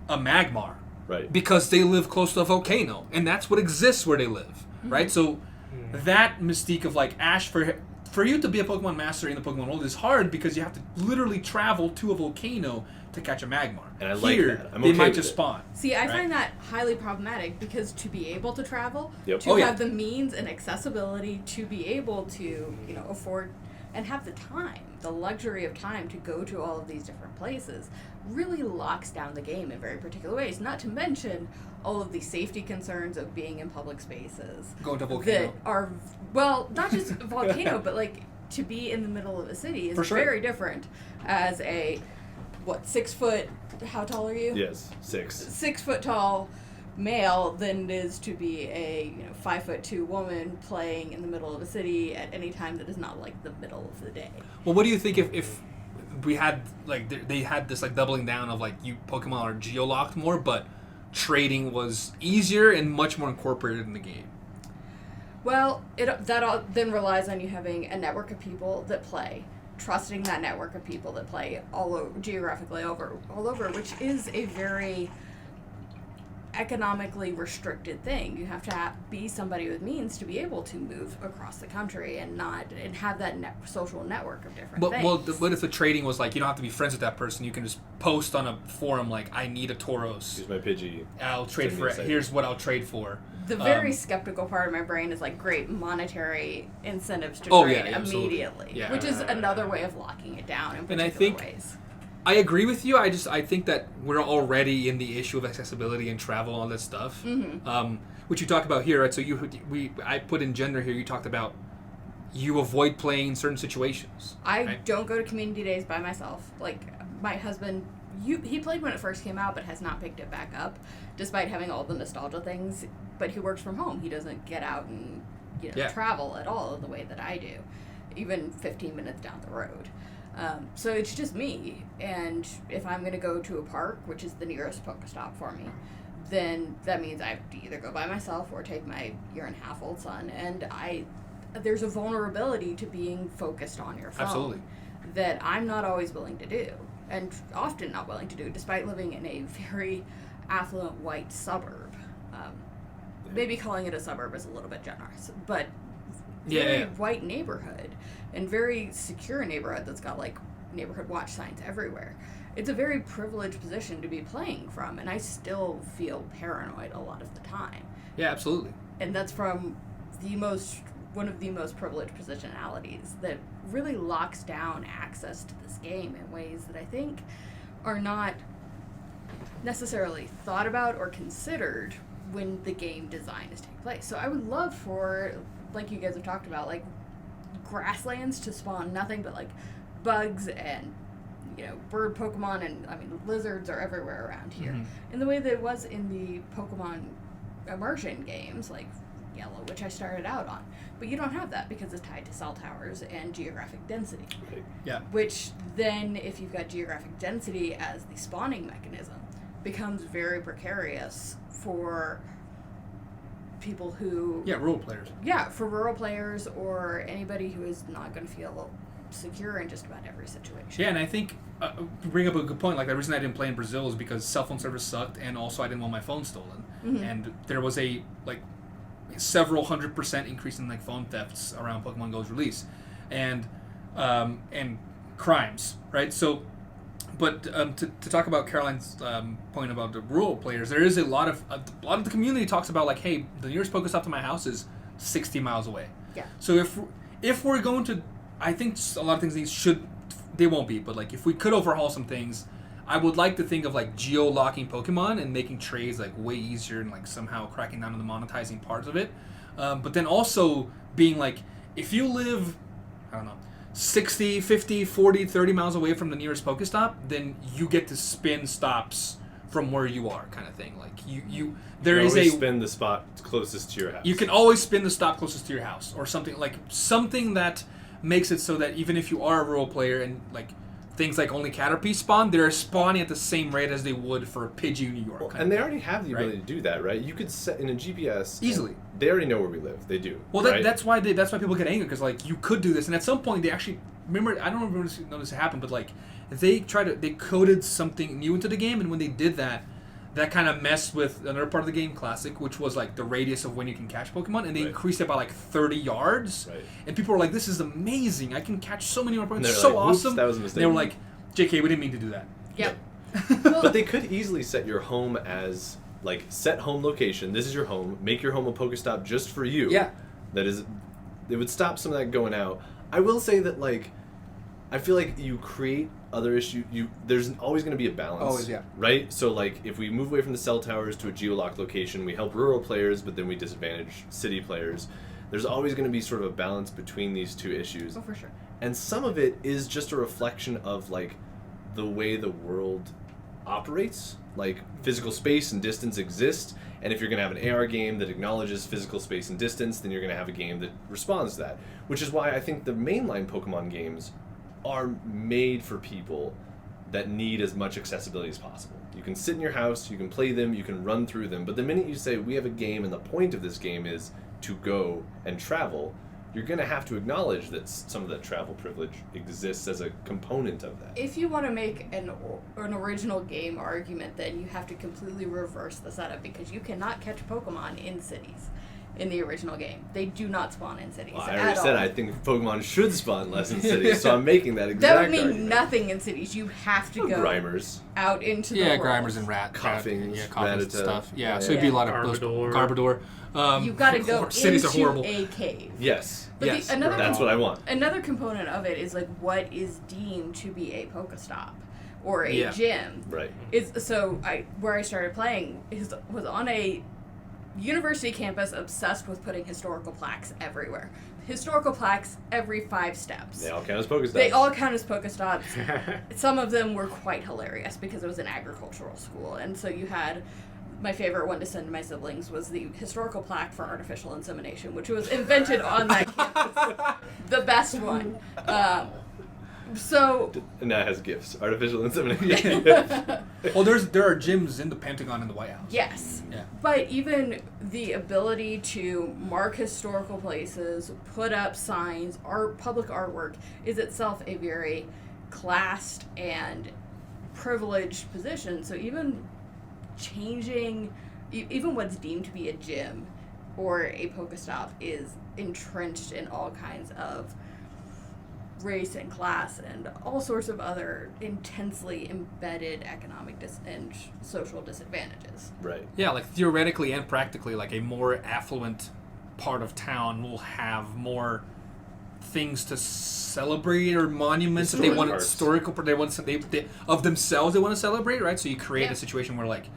a Magmar, Right. because they live close to a volcano, and that's what exists where they live, right? So that mystique of like Ash, for you to be a Pokemon master in the Pokemon world is hard because you have to literally travel to a volcano to catch a Magmar. And I like Here, that. I'm they okay might with just it. spawn. See, I Right. find that highly problematic because to be able to travel, Yep. to Oh, yeah. have the means and accessibility to be able to, afford and have the time, the luxury of time to go to all of these different places, really locks down the game in very particular ways. Not to mention all of the safety concerns of being in public spaces Going to a volcano. that are, well, not just a volcano, but like to be in the middle of a city is For sure. very different as a, 6 foot, how tall are you? Yes, 6. 6 foot tall male than it is to be a 5'2" woman playing in the middle of a city at any time that is not like the middle of the day. Well, what do you think if we had like they had this like doubling down of like you Pokemon are geolocked more, but trading was easier and much more incorporated in the game? Well, that all then relies on you having a network of people that play, trusting that network of people that play all over, geographically all over, which is a very economically restricted thing. You have to be somebody with means to be able to move across the country and have that social network of different But things. what if the trading was like you don't have to be friends with that person? You can just post on a forum like I need a Tauros. Use my Pidgey. I'll trade Send for me a it. second. Here's what I'll trade for. The very skeptical part of my brain is like great monetary incentives to Oh, trade yeah, absolutely. immediately, Yeah. which is another way of locking it down in particular And I think- ways. I agree with you. I think that we're already in the issue of accessibility and travel and all that stuff, which you talk about here, right? So I put in gender here. You talked about you avoid playing in certain situations. I right? don't go to community days by myself. Like my husband, he played when it first came out, but has not picked it back up, despite having all the nostalgia things. But he works from home. He doesn't get out and Yeah. travel at all the way that I do, even 15 minutes down the road. So it's just me, and if I'm going to go to a park, which is the nearest Pokestop for me, then that means I have to either go by myself or take my year-and-a-half-old son, and there's a vulnerability to being focused on your phone Absolutely. that I'm not always willing to do, and often not willing to do, despite living in a very affluent white suburb. Maybe calling it a suburb is a little bit generous, but very white neighborhood and very secure neighborhood that's got like neighborhood watch signs everywhere. It's a very privileged position to be playing from, and I still feel paranoid a lot of the time. Yeah, absolutely. And that's from one of the most privileged positionalities that really locks down access to this game in ways that I think are not necessarily thought about or considered when the game design is taking place. So I would love for, like you guys have talked about, like grasslands to spawn nothing but like bugs and, you know, bird Pokemon, and I mean lizards are everywhere around here. Mm-hmm. In the way that it was in the Pokemon immersion games like Yellow, which I started out on. But you don't have that because it's tied to cell towers and geographic density. Right. Yeah. Which then, if you've got geographic density as the spawning mechanism, becomes very precarious for people who... Yeah, rural players. Yeah, for rural players or anybody who is not going to feel secure in just about every situation. Yeah, and I think, to bring up a good point, like the reason I didn't play in Brazil is because cell phone service sucked, and also I didn't want my phone stolen. Mm-hmm. And there was a, like, several 100% increase in like phone thefts around Pokemon GO's release, and crimes, right? So, but to talk about Caroline's point about the rural players, there is a lot of the community talks about like, hey, the nearest Pokestop to my house is 60 miles away. Yeah. So if we're going to, I think a lot of things they won't be, but like if we could overhaul some things, I would like to think of like geo-locking Pokemon and making trades like way easier and like somehow cracking down on the monetizing parts of it. But then also being like, if you live, I don't know, 60, 50, 40, 30 miles away from the nearest Pokestop, then you get to spin stops from where you are, kind of thing. Like there is a spin the spot closest to your house. You can always spin the stop closest to your house, or something that makes it so that even if you are a rural player and like things like only Caterpie spawn, they're spawning at the same rate as they would for Pidgey, New York. And they already have the ability to do that, right? You could set in a GPS easily. They already know where we live. They do. Well, right? that's why people get angry, because like you could do this, and at some point they actually remember. I don't remember if this happened, but like they coded something new into the game, and when they did that kind of messed with another part of the game, Classic, which was like the radius of when you can catch Pokemon, and they increased it by like 30 yards. Right. And people were like, "This is amazing! I can catch so many more Pokemon. It's so so awesome!" That was a mistake. And they were like, "JK, we didn't mean to do that." Yep. But they could easily set your home as like set home location. This is your home. Make your home a Pokestop just for you. Yeah. That is, it would stop some of that going out. I will say that like, I feel like you create other issues. There's always going to be a balance. Always, yeah. Right. So like, if we move away from the cell towers to a geolocked location, we help rural players, but then we disadvantage city players. There's always going to be sort of a balance between these two issues. Oh, for sure. And some of it is just a reflection of like the way the world operates. Like physical space and distance exist, and if you're going to have an AR game that acknowledges physical space and distance, then you're going to have a game that responds to that. Which is why I think the mainline Pokemon games are made for people that need as much accessibility as possible. You can sit in your house, you can play them, you can run through them, but the minute you say we have a game and the point of this game is to go and travel, you're going to have to acknowledge that some of that travel privilege exists as a component of that. If you want to make an original game argument, then you have to completely reverse the setup, because you cannot catch Pokemon in cities in the original game. They do not spawn in cities Well, I at already said all. I think Pokemon should spawn less in cities, so I'm making that exact That would mean argument. nothing in cities. You have to go Grimers. out into the world. Grimers and Coughings, and Rattata. stuff. Yeah, Yeah, so it'd be a lot of Garbodor. Garbodor. You've got to go cities are into horrible. a cave. Yes. But Yes, That's what I want. Another component of it is like what is deemed to be a Pokestop or a gym. Right. Where I started playing was on a university campus obsessed with putting historical plaques everywhere. Historical plaques every 5 steps. They all count as Pokestops. They all count as Pokestops. Some of them were quite hilarious because it was an agricultural school, and so you had. My favorite one to send to my siblings was the historical plaque for artificial insemination, which was invented on that campus. The best one. And that has gifts. Artificial insemination. Well, there are gyms in the Pentagon and the White House. Yes. Yeah. But even the ability to mark historical places, put up signs, public artwork is itself a very classed and privileged position. So even changing, even what's deemed to be a gym or a Pokestop is entrenched in all kinds of race and class and all sorts of other intensely embedded economic and social disadvantages. Right. Yeah, like theoretically and practically, like a more affluent part of town will have more things to celebrate or monuments if they want historical. They want some they of themselves. They want to celebrate, right? So you create a situation where like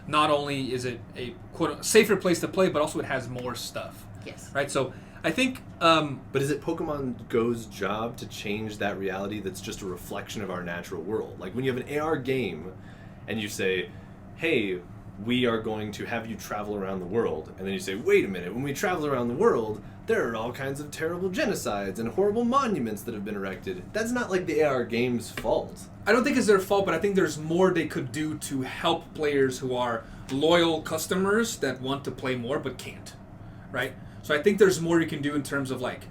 not only is it a quote safer place to play, but also it has more stuff. Yes. Right. So I think. But is it Pokemon Go's job to change that reality that's just a reflection of our natural world? Like when you have an AR game and you say, hey, we are going to have you travel around the world. And then you say, wait a minute, when we travel around the world, there are all kinds of terrible genocides and horrible monuments that have been erected. That's not like the AR game's fault. I don't think it's their fault, but I think there's more they could do to help players who are loyal customers that want to play more but can't, right? So I think there's more you can do in terms of like,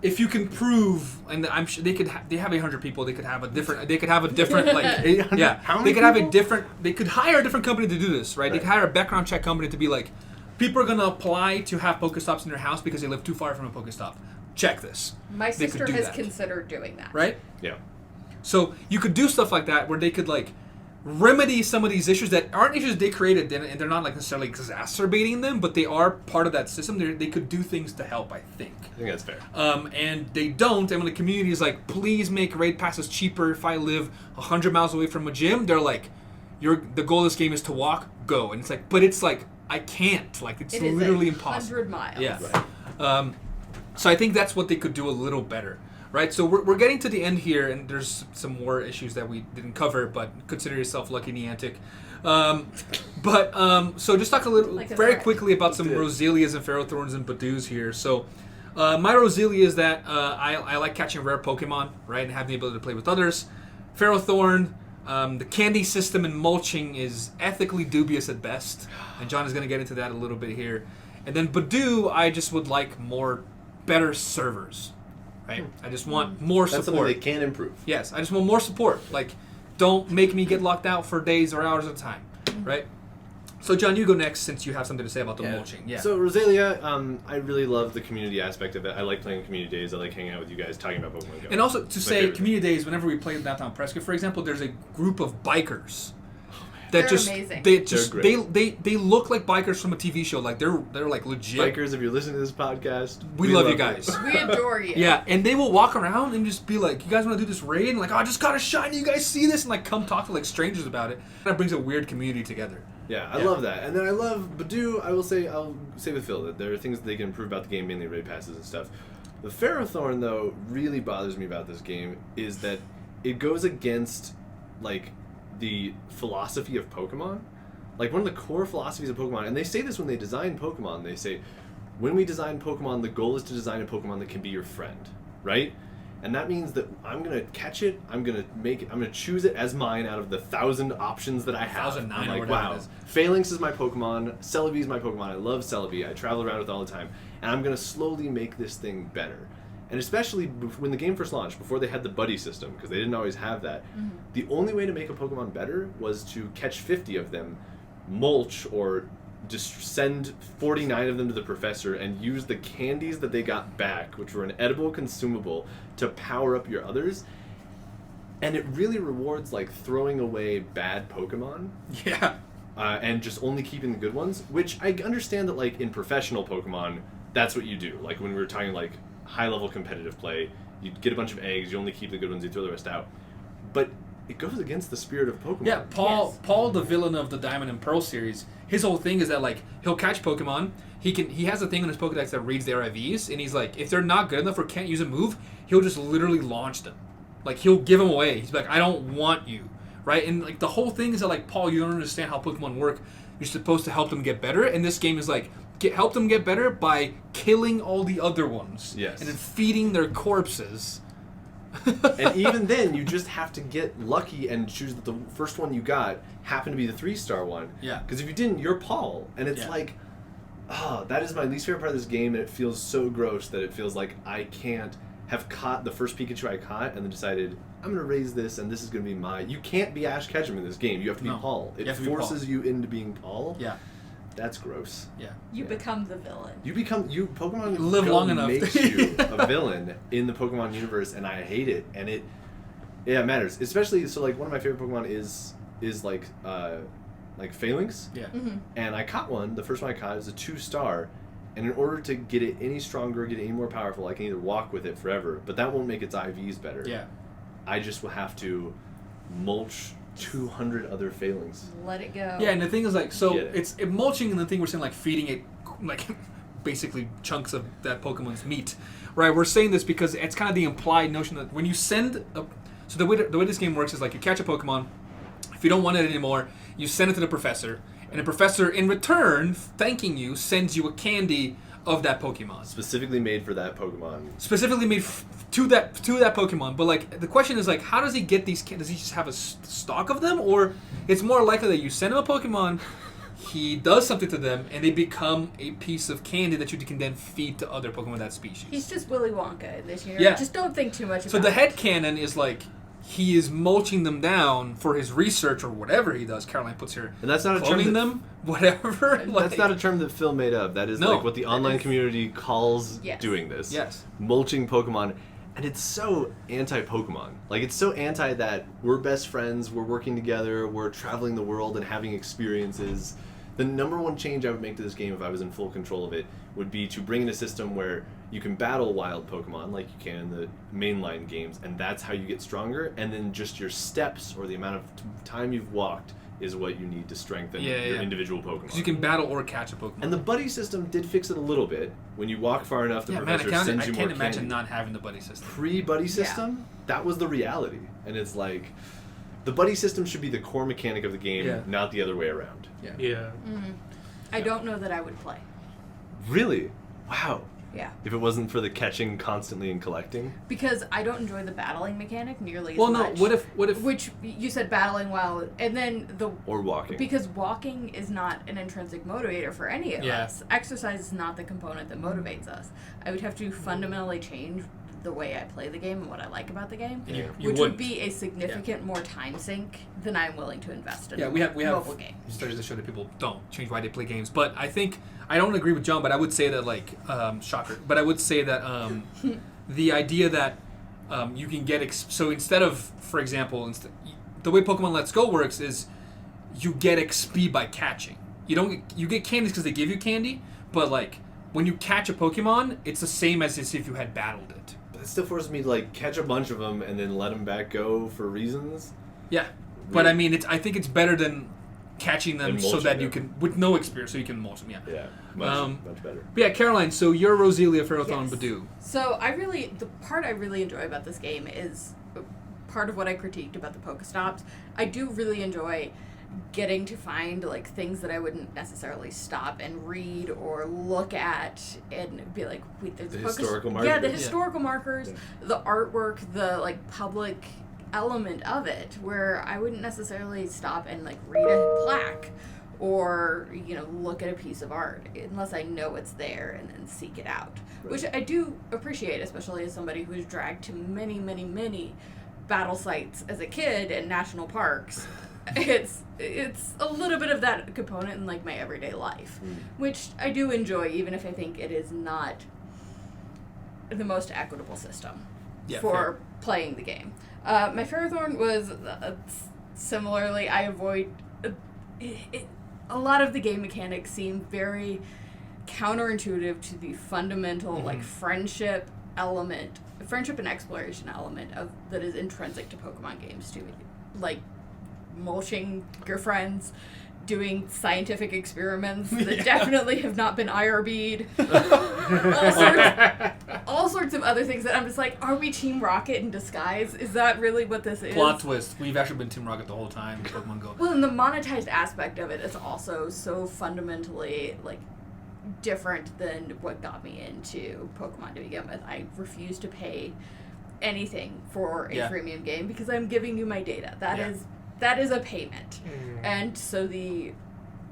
if you can prove, and I'm sure they could, they have 800 people. They could have a different like, 800? yeah, How they many could have a people? different. They could hire a different company to do this, right? They Right. could hire a background check company to be like, people are gonna apply to have Pokestops in their house because they live too far from a Pokestop. Check this, My They could sister do has that. considered doing that. right? Yeah. So you could do stuff like that where they could like remedy some of these issues that aren't issues they created, and they're not like necessarily exacerbating them, but they are part of that system. They could do things to help, I think. I think that's fair. And they don't. And when the community is like, please make raid passes cheaper if I live 100 miles away from a gym, they're like, the goal of this game is to walk, go. And it's like, but it's like, I can't. Like, it's It is literally impossible. 100 miles. Yeah. Right. So I think that's what they could do a little better. Right, so we're getting to the end here, and there's some more issues that we didn't cover, but consider yourself lucky, Niantic. So just talk a little, Like a very threat. quickly about some Roselias and Ferrothorns and Badoos here. So my Roselia is that I like catching rare Pokemon, right, and having the ability to play with others. Ferrothorn, the candy system and mulching is ethically dubious at best, and John is going to get into that a little bit here. And then Badoo, I just would like better servers. Right? I just want more That's support. something they can improve. Yes, I just want more support. Like, don't make me get locked out for days or hours at a time. Right? So, John, you go next since you have something to say about the mulching. Yeah. So Roselia, I really love the community aspect of it. I like playing community days. I like hanging out with you guys, talking about Pokemon Go. And also to It's my say, favorite community days, whenever we play downtown Prescott, for example, there's a group of bikers. That They're just amazing. They're great. they look like bikers from a TV show. Like they're like legit. Bikers, if you're listening to this podcast, We love you guys. We adore you. Yeah, and they will walk around and just be like, "You guys want to do this raid?" And like, "Oh, I just got a shiny. You guys see this?" And like, come talk to like strangers about it. That brings a weird community together. Yeah, I love that. And then I love Badoo. I'll say with Phil that there are things that they can improve about the game, mainly raid passes and stuff. The Ferrothorn, though, really bothers me about this game is that it goes against like the philosophy of Pokemon. Like one of the core philosophies of Pokemon, and they say this when they design Pokemon, they say, when we design Pokemon, the goal is to design a Pokemon that can be your friend, right? And that means that I'm gonna catch it, I'm gonna choose it as mine out of the 1,000 options that I have. 1,009 I'm or like, whatever wow, it is. Phalanx is my Pokemon, Celebi is my Pokemon, I love Celebi, I travel around with it all the time, and I'm gonna slowly make this thing better. And especially when the game first launched, before they had the buddy system, because they didn't always have that, the only way to make a Pokemon better was to catch 50 of them, mulch, or just send 49 of them to the professor and use the candies that they got back, which were an edible consumable, to power up your others. And it really rewards like throwing away bad Pokemon. Yeah. And just only keeping the good ones, which I understand that like in professional Pokemon, that's what you do. Like when we were talking like high-level competitive play, you get a bunch of eggs, you only keep the good ones, you throw the rest out. But it goes against the spirit of Pokemon. Yeah, Paul, the villain of the Diamond and Pearl series, his whole thing is that like he'll catch Pokemon. He has a thing on his Pokedex that reads their IVs, and he's like, if they're not good enough or can't use a move, he'll just literally launch them. Like he'll give them away. He's like, I don't want you, right? And like the whole thing is that like Paul, you don't understand how Pokemon work. You're supposed to help them get better, and this game is like help them get better by killing all the other ones. Yes. And then feeding their corpses. And even then, you just have to get lucky and choose that the first one you got happened to be the 3-star one. Yeah. Because if you didn't, you're Paul. And it's like, that is my least favorite part of this game, and it feels so gross that it feels like I can't have caught the first Pikachu I caught and then decided, I'm going to raise this and this is going to be my... You can't be Ash Ketchum in this game. You have to be No. Paul. It You have to be Paul. forces you into being Paul. Yeah. That's gross. Yeah. You Yeah. become the villain. Pokemon Live Go long enough. makes you a villain in the Pokemon universe, and I hate it. And it matters, especially so. Like one of my favorite Pokemon is like Phalanx, Yeah. Mm-hmm. and I caught one. The first one I caught is a 2-star, and in order to get it any stronger, get it any more powerful, I can either walk with it forever, but that won't make its IVs better. Yeah. I just will have to mulch 200 other Phalanx. Let it go. Yeah, and the thing is like, so Get it. it's mulching, and the thing we're saying like feeding it like basically chunks of that Pokemon's meat, right? We're saying this because it's kind of the implied notion that when you send so the way this game works is like you catch a Pokemon, if you don't want it anymore, you send it to the professor, and the professor in return, thanking you, sends you a candy of that Pokemon. Specifically made for that Pokemon. Specifically made to that Pokemon, but like the question is like, how does he get these? Does he just have a stock of them, or it's more likely that you send him a Pokemon, he does something to them, and they become a piece of candy that you can then feed to other Pokemon of that species. He's just Willy Wonka in this universe. Yeah. Just don't think too much about So it. the headcanon is like he is mulching them down for his research or whatever he does. Caroline puts here, And that's not a term cloning that, them, whatever. That's not a term that Phil made up. That is No. like what the online community calls Yes. doing this. Yes. Mulching Pokemon. And it's so anti-Pokemon. Like, it's so anti that we're best friends, we're working together, we're traveling the world and having experiences. The number one change I would make to this game if I was in full control of it would be to bring in a system where you can battle wild Pokemon like you can in the mainline games, and that's how you get stronger, and then just your steps or the amount of time you've walked is what you need to strengthen your individual Pokemon. Because you can battle or catch a Pokemon. And the buddy system did fix it a little bit. When you walk far enough, the professor sends you more I can't imagine candy. not having the buddy system. Pre-buddy system, that was the reality. And it's like, the buddy system should be the core mechanic of the game, not the other way around. Yeah. Mm-hmm. I don't know that I would play. Really? Wow. Yeah. If it wasn't for the catching constantly and collecting. Because I don't enjoy the battling mechanic nearly as Well, much. no. What if? Which you said battling while, and then Or walking. because walking is not an intrinsic motivator for any of Yeah. us. Exercise is not the component that motivates us. I would have to fundamentally change the way I play the game and what I like about the game, You which would wouldn't. be a significant more time sink than I'm willing to invest in. we have mobile games. studies that show that people don't change why they play games. But I think I don't agree with John. But I would say that like shocker. But I would say that the idea that you can get so instead of, for example, the way Pokemon Let's Go works is you get XP by catching. You get candies because they give you candy, but like when you catch a Pokemon, it's the same as if you had battled it. But it still forces me to like catch a bunch of them and then let them back go for reasons. Yeah, but I mean, I think it's better than catching them And so mulching that you them. can, with no experience, so you can mulch them. Yeah. Yeah, much better. But yeah, Caroline. So you're Roselia Ferrothon Yes. Badoo. So the part I really enjoy about this game is part of what I critiqued about the Pokestops. I do really enjoy getting to find like things that I wouldn't necessarily stop and read or look at and be like, wait, there's The a historical markers. Yeah, the markers. historical markers, the artwork, the like public element of it, where I wouldn't necessarily stop and like read a plaque or look at a piece of art unless I know it's there and then seek it out, which I do appreciate, especially as somebody who was dragged to many battle sites as a kid and national parks. It's a little bit of that component in like my everyday life, which I do enjoy, even if I think it is not the most equitable system for playing the game. My Ferrothorn was similarly. I avoid a lot of the game mechanics seem very counterintuitive to the fundamental like friendship and exploration element of that is intrinsic to Pokemon games to me, like mulching your friends, doing scientific experiments that definitely have not been IRB'd, all sorts of other things that I'm just like, are we Team Rocket in disguise? Is that really what this is? Plot twist. We've actually been Team Rocket the whole time in Pokemon Go. Well, and the monetized aspect of it is also so fundamentally like different than what got me into Pokemon to begin with. I refuse to pay anything for a freemium game because I'm giving you my data. That is a payment. And so the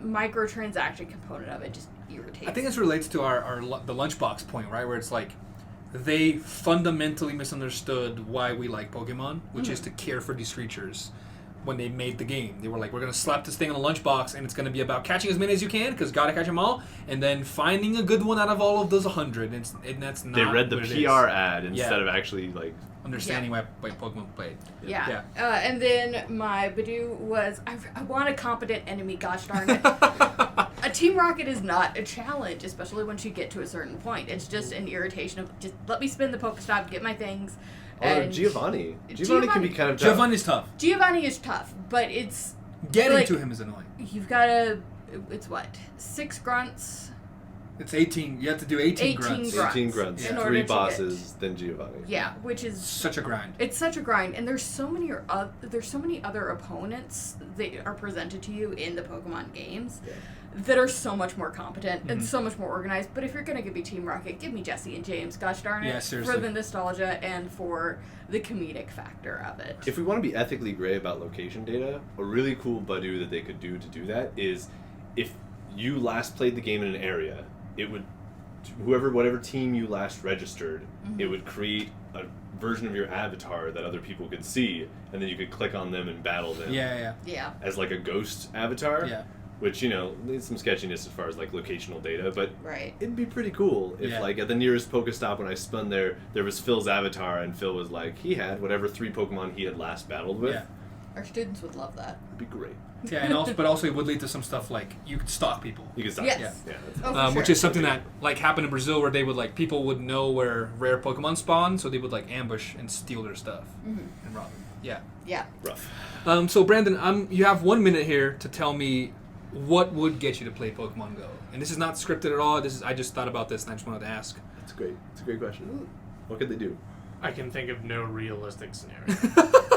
microtransaction component of it just irritates. I think this relates to the lunchbox point, right? Where it's like they fundamentally misunderstood why we like Pokemon, which is to care for these creatures. when they made the game. They were like, we're going to slap this thing in a lunchbox, and it's going to be about catching as many as you can, because gotta catch them all, and then finding a good one out of all of those 100, and that's not They read the what it PR is. ad instead of actually, like... Understanding why Pokemon played. Yeah. And then my Badoo was, I want a competent enemy, gosh darn it. A Team Rocket is not a challenge, especially once you get to a certain point. It's just an irritation of, just let me spin the Pokestop, get my things. Oh, Giovanni. Giovanni can be kind of tough. Giovanni's tough. Giovanni is tough, but it's... Getting like, to him is annoying. You've got to... It's what? 6 grunts? It's 18. You have to do 18 grunts. 18 grunts. In order 3 to bosses, then Giovanni. Yeah, which is... Such a grind. It's such a grind, and there's so many other opponents that are presented to you in the Pokemon games that are so much more competent and so much more organized. But if you're gonna give me Team Rocket, give me Jesse and James. Gosh darn it! Yeah, seriously. For the nostalgia and for the comedic factor of it. If we want to be ethically gray about location data, a really cool Badoo that they could do to do that is if you last played the game in an area, it would whatever team you last registered, it would create a version of your avatar that other people could see, and then you could click on them and battle them. Yeah. As like a ghost avatar. Yeah. Which, you know, needs some sketchiness as far as like locational data, but Right. it'd be pretty cool if like at the nearest Pokestop when I spun there was Phil's avatar, and Phil was like, he had whatever 3 Pokemon he had last battled with. Yeah. Our students would love that. It'd be great. Yeah, and also it would lead to some stuff like you could stalk people. You can stop. Yes. Yeah. Oh, for sure. Which is something that like happened in Brazil, where they would like people would know where rare Pokemon spawn, so they would like ambush and steal their stuff and rob them. Yeah. Yeah. Rough. So Brandon, you have 1 minute here to tell me what would get you to play Pokemon Go, and this is not scripted at all. I just thought about this and I just wanted to ask. It's great. It's a great question. What could they do? I can think of no realistic scenario.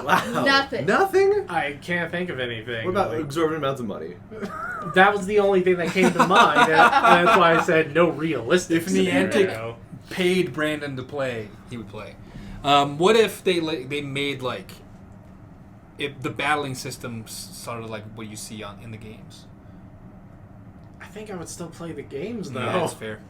Wow. Nothing. I can't think of anything. What about like, exorbitant amounts of money? that was the only thing that came to mind, and that's why I said no realistic If Niantic scenario. paid Brandon to play, he would play. What if they made like the battling system sort of like what you see in the games? I think I would still play the games though. Yeah, that's fair.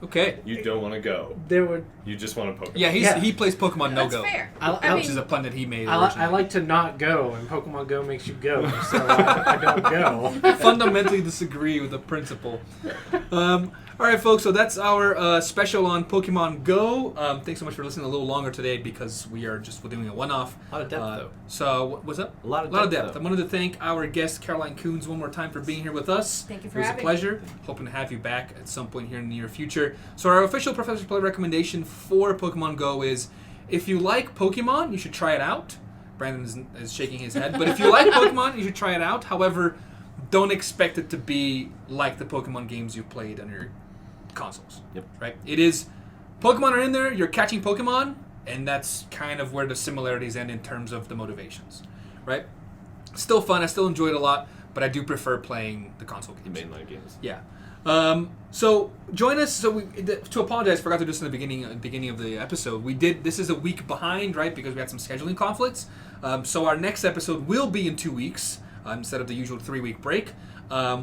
Okay. You don't want to go. There would. You just want to Pokemon. Yeah, he plays Pokemon No That's Go. fair. Which is a pun that he made. I like to not go, and Pokemon Go makes you go, so I don't go. Fundamentally disagree with the principle. All right, folks. So that's our special on Pokemon Go. Thanks so much for listening a little longer today because we're doing a one-off. A lot of depth, though. So what's up? A lot of depth. I wanted to thank our guest Caroline Koons one more time for being here with us. Thank you for It was a having pleasure. Hoping to have you back at some point here in the near future. So our official Professor Play recommendation for Pokemon Go is, if you like Pokemon, you should try it out. Brandon is shaking his head, but if you like Pokemon, you should try it out. However, don't expect it to be like the Pokemon games you've played on your consoles. Yep. Right? It is, Pokemon are in there, you're catching Pokemon, and that's kind of where the similarities end in terms of the motivations. Right? Still fun, I still enjoy it a lot, but I do prefer playing the console games. The mainline games. Yeah. So join us. So to apologize, I forgot to do this in the beginning of the episode. This is a week behind, right? Because we had some scheduling conflicts. So our next episode will be in 2 weeks instead of the usual 3-week break.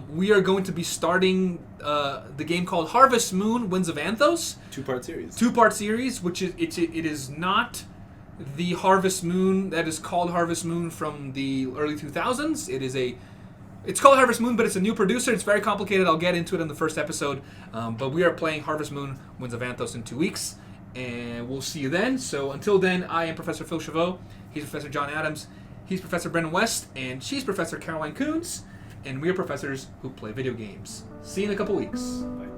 We are going to be starting the game called Harvest Moon: Winds of Anthos. 2-part series. 2-part series, which it is not the Harvest Moon that is called Harvest Moon from the early 2000s. It's called Harvest Moon, but it's a new producer. It's very complicated. I'll get into it in the first episode. But we are playing Harvest Moon: Winds of Anthos in 2 weeks, and we'll see you then. So until then, I am Professor Phil Chavot. He's Professor John Adams. He's Professor Brendan West, and she's Professor Caroline Koons. And we are professors who play video games. See you in a couple weeks. Bye.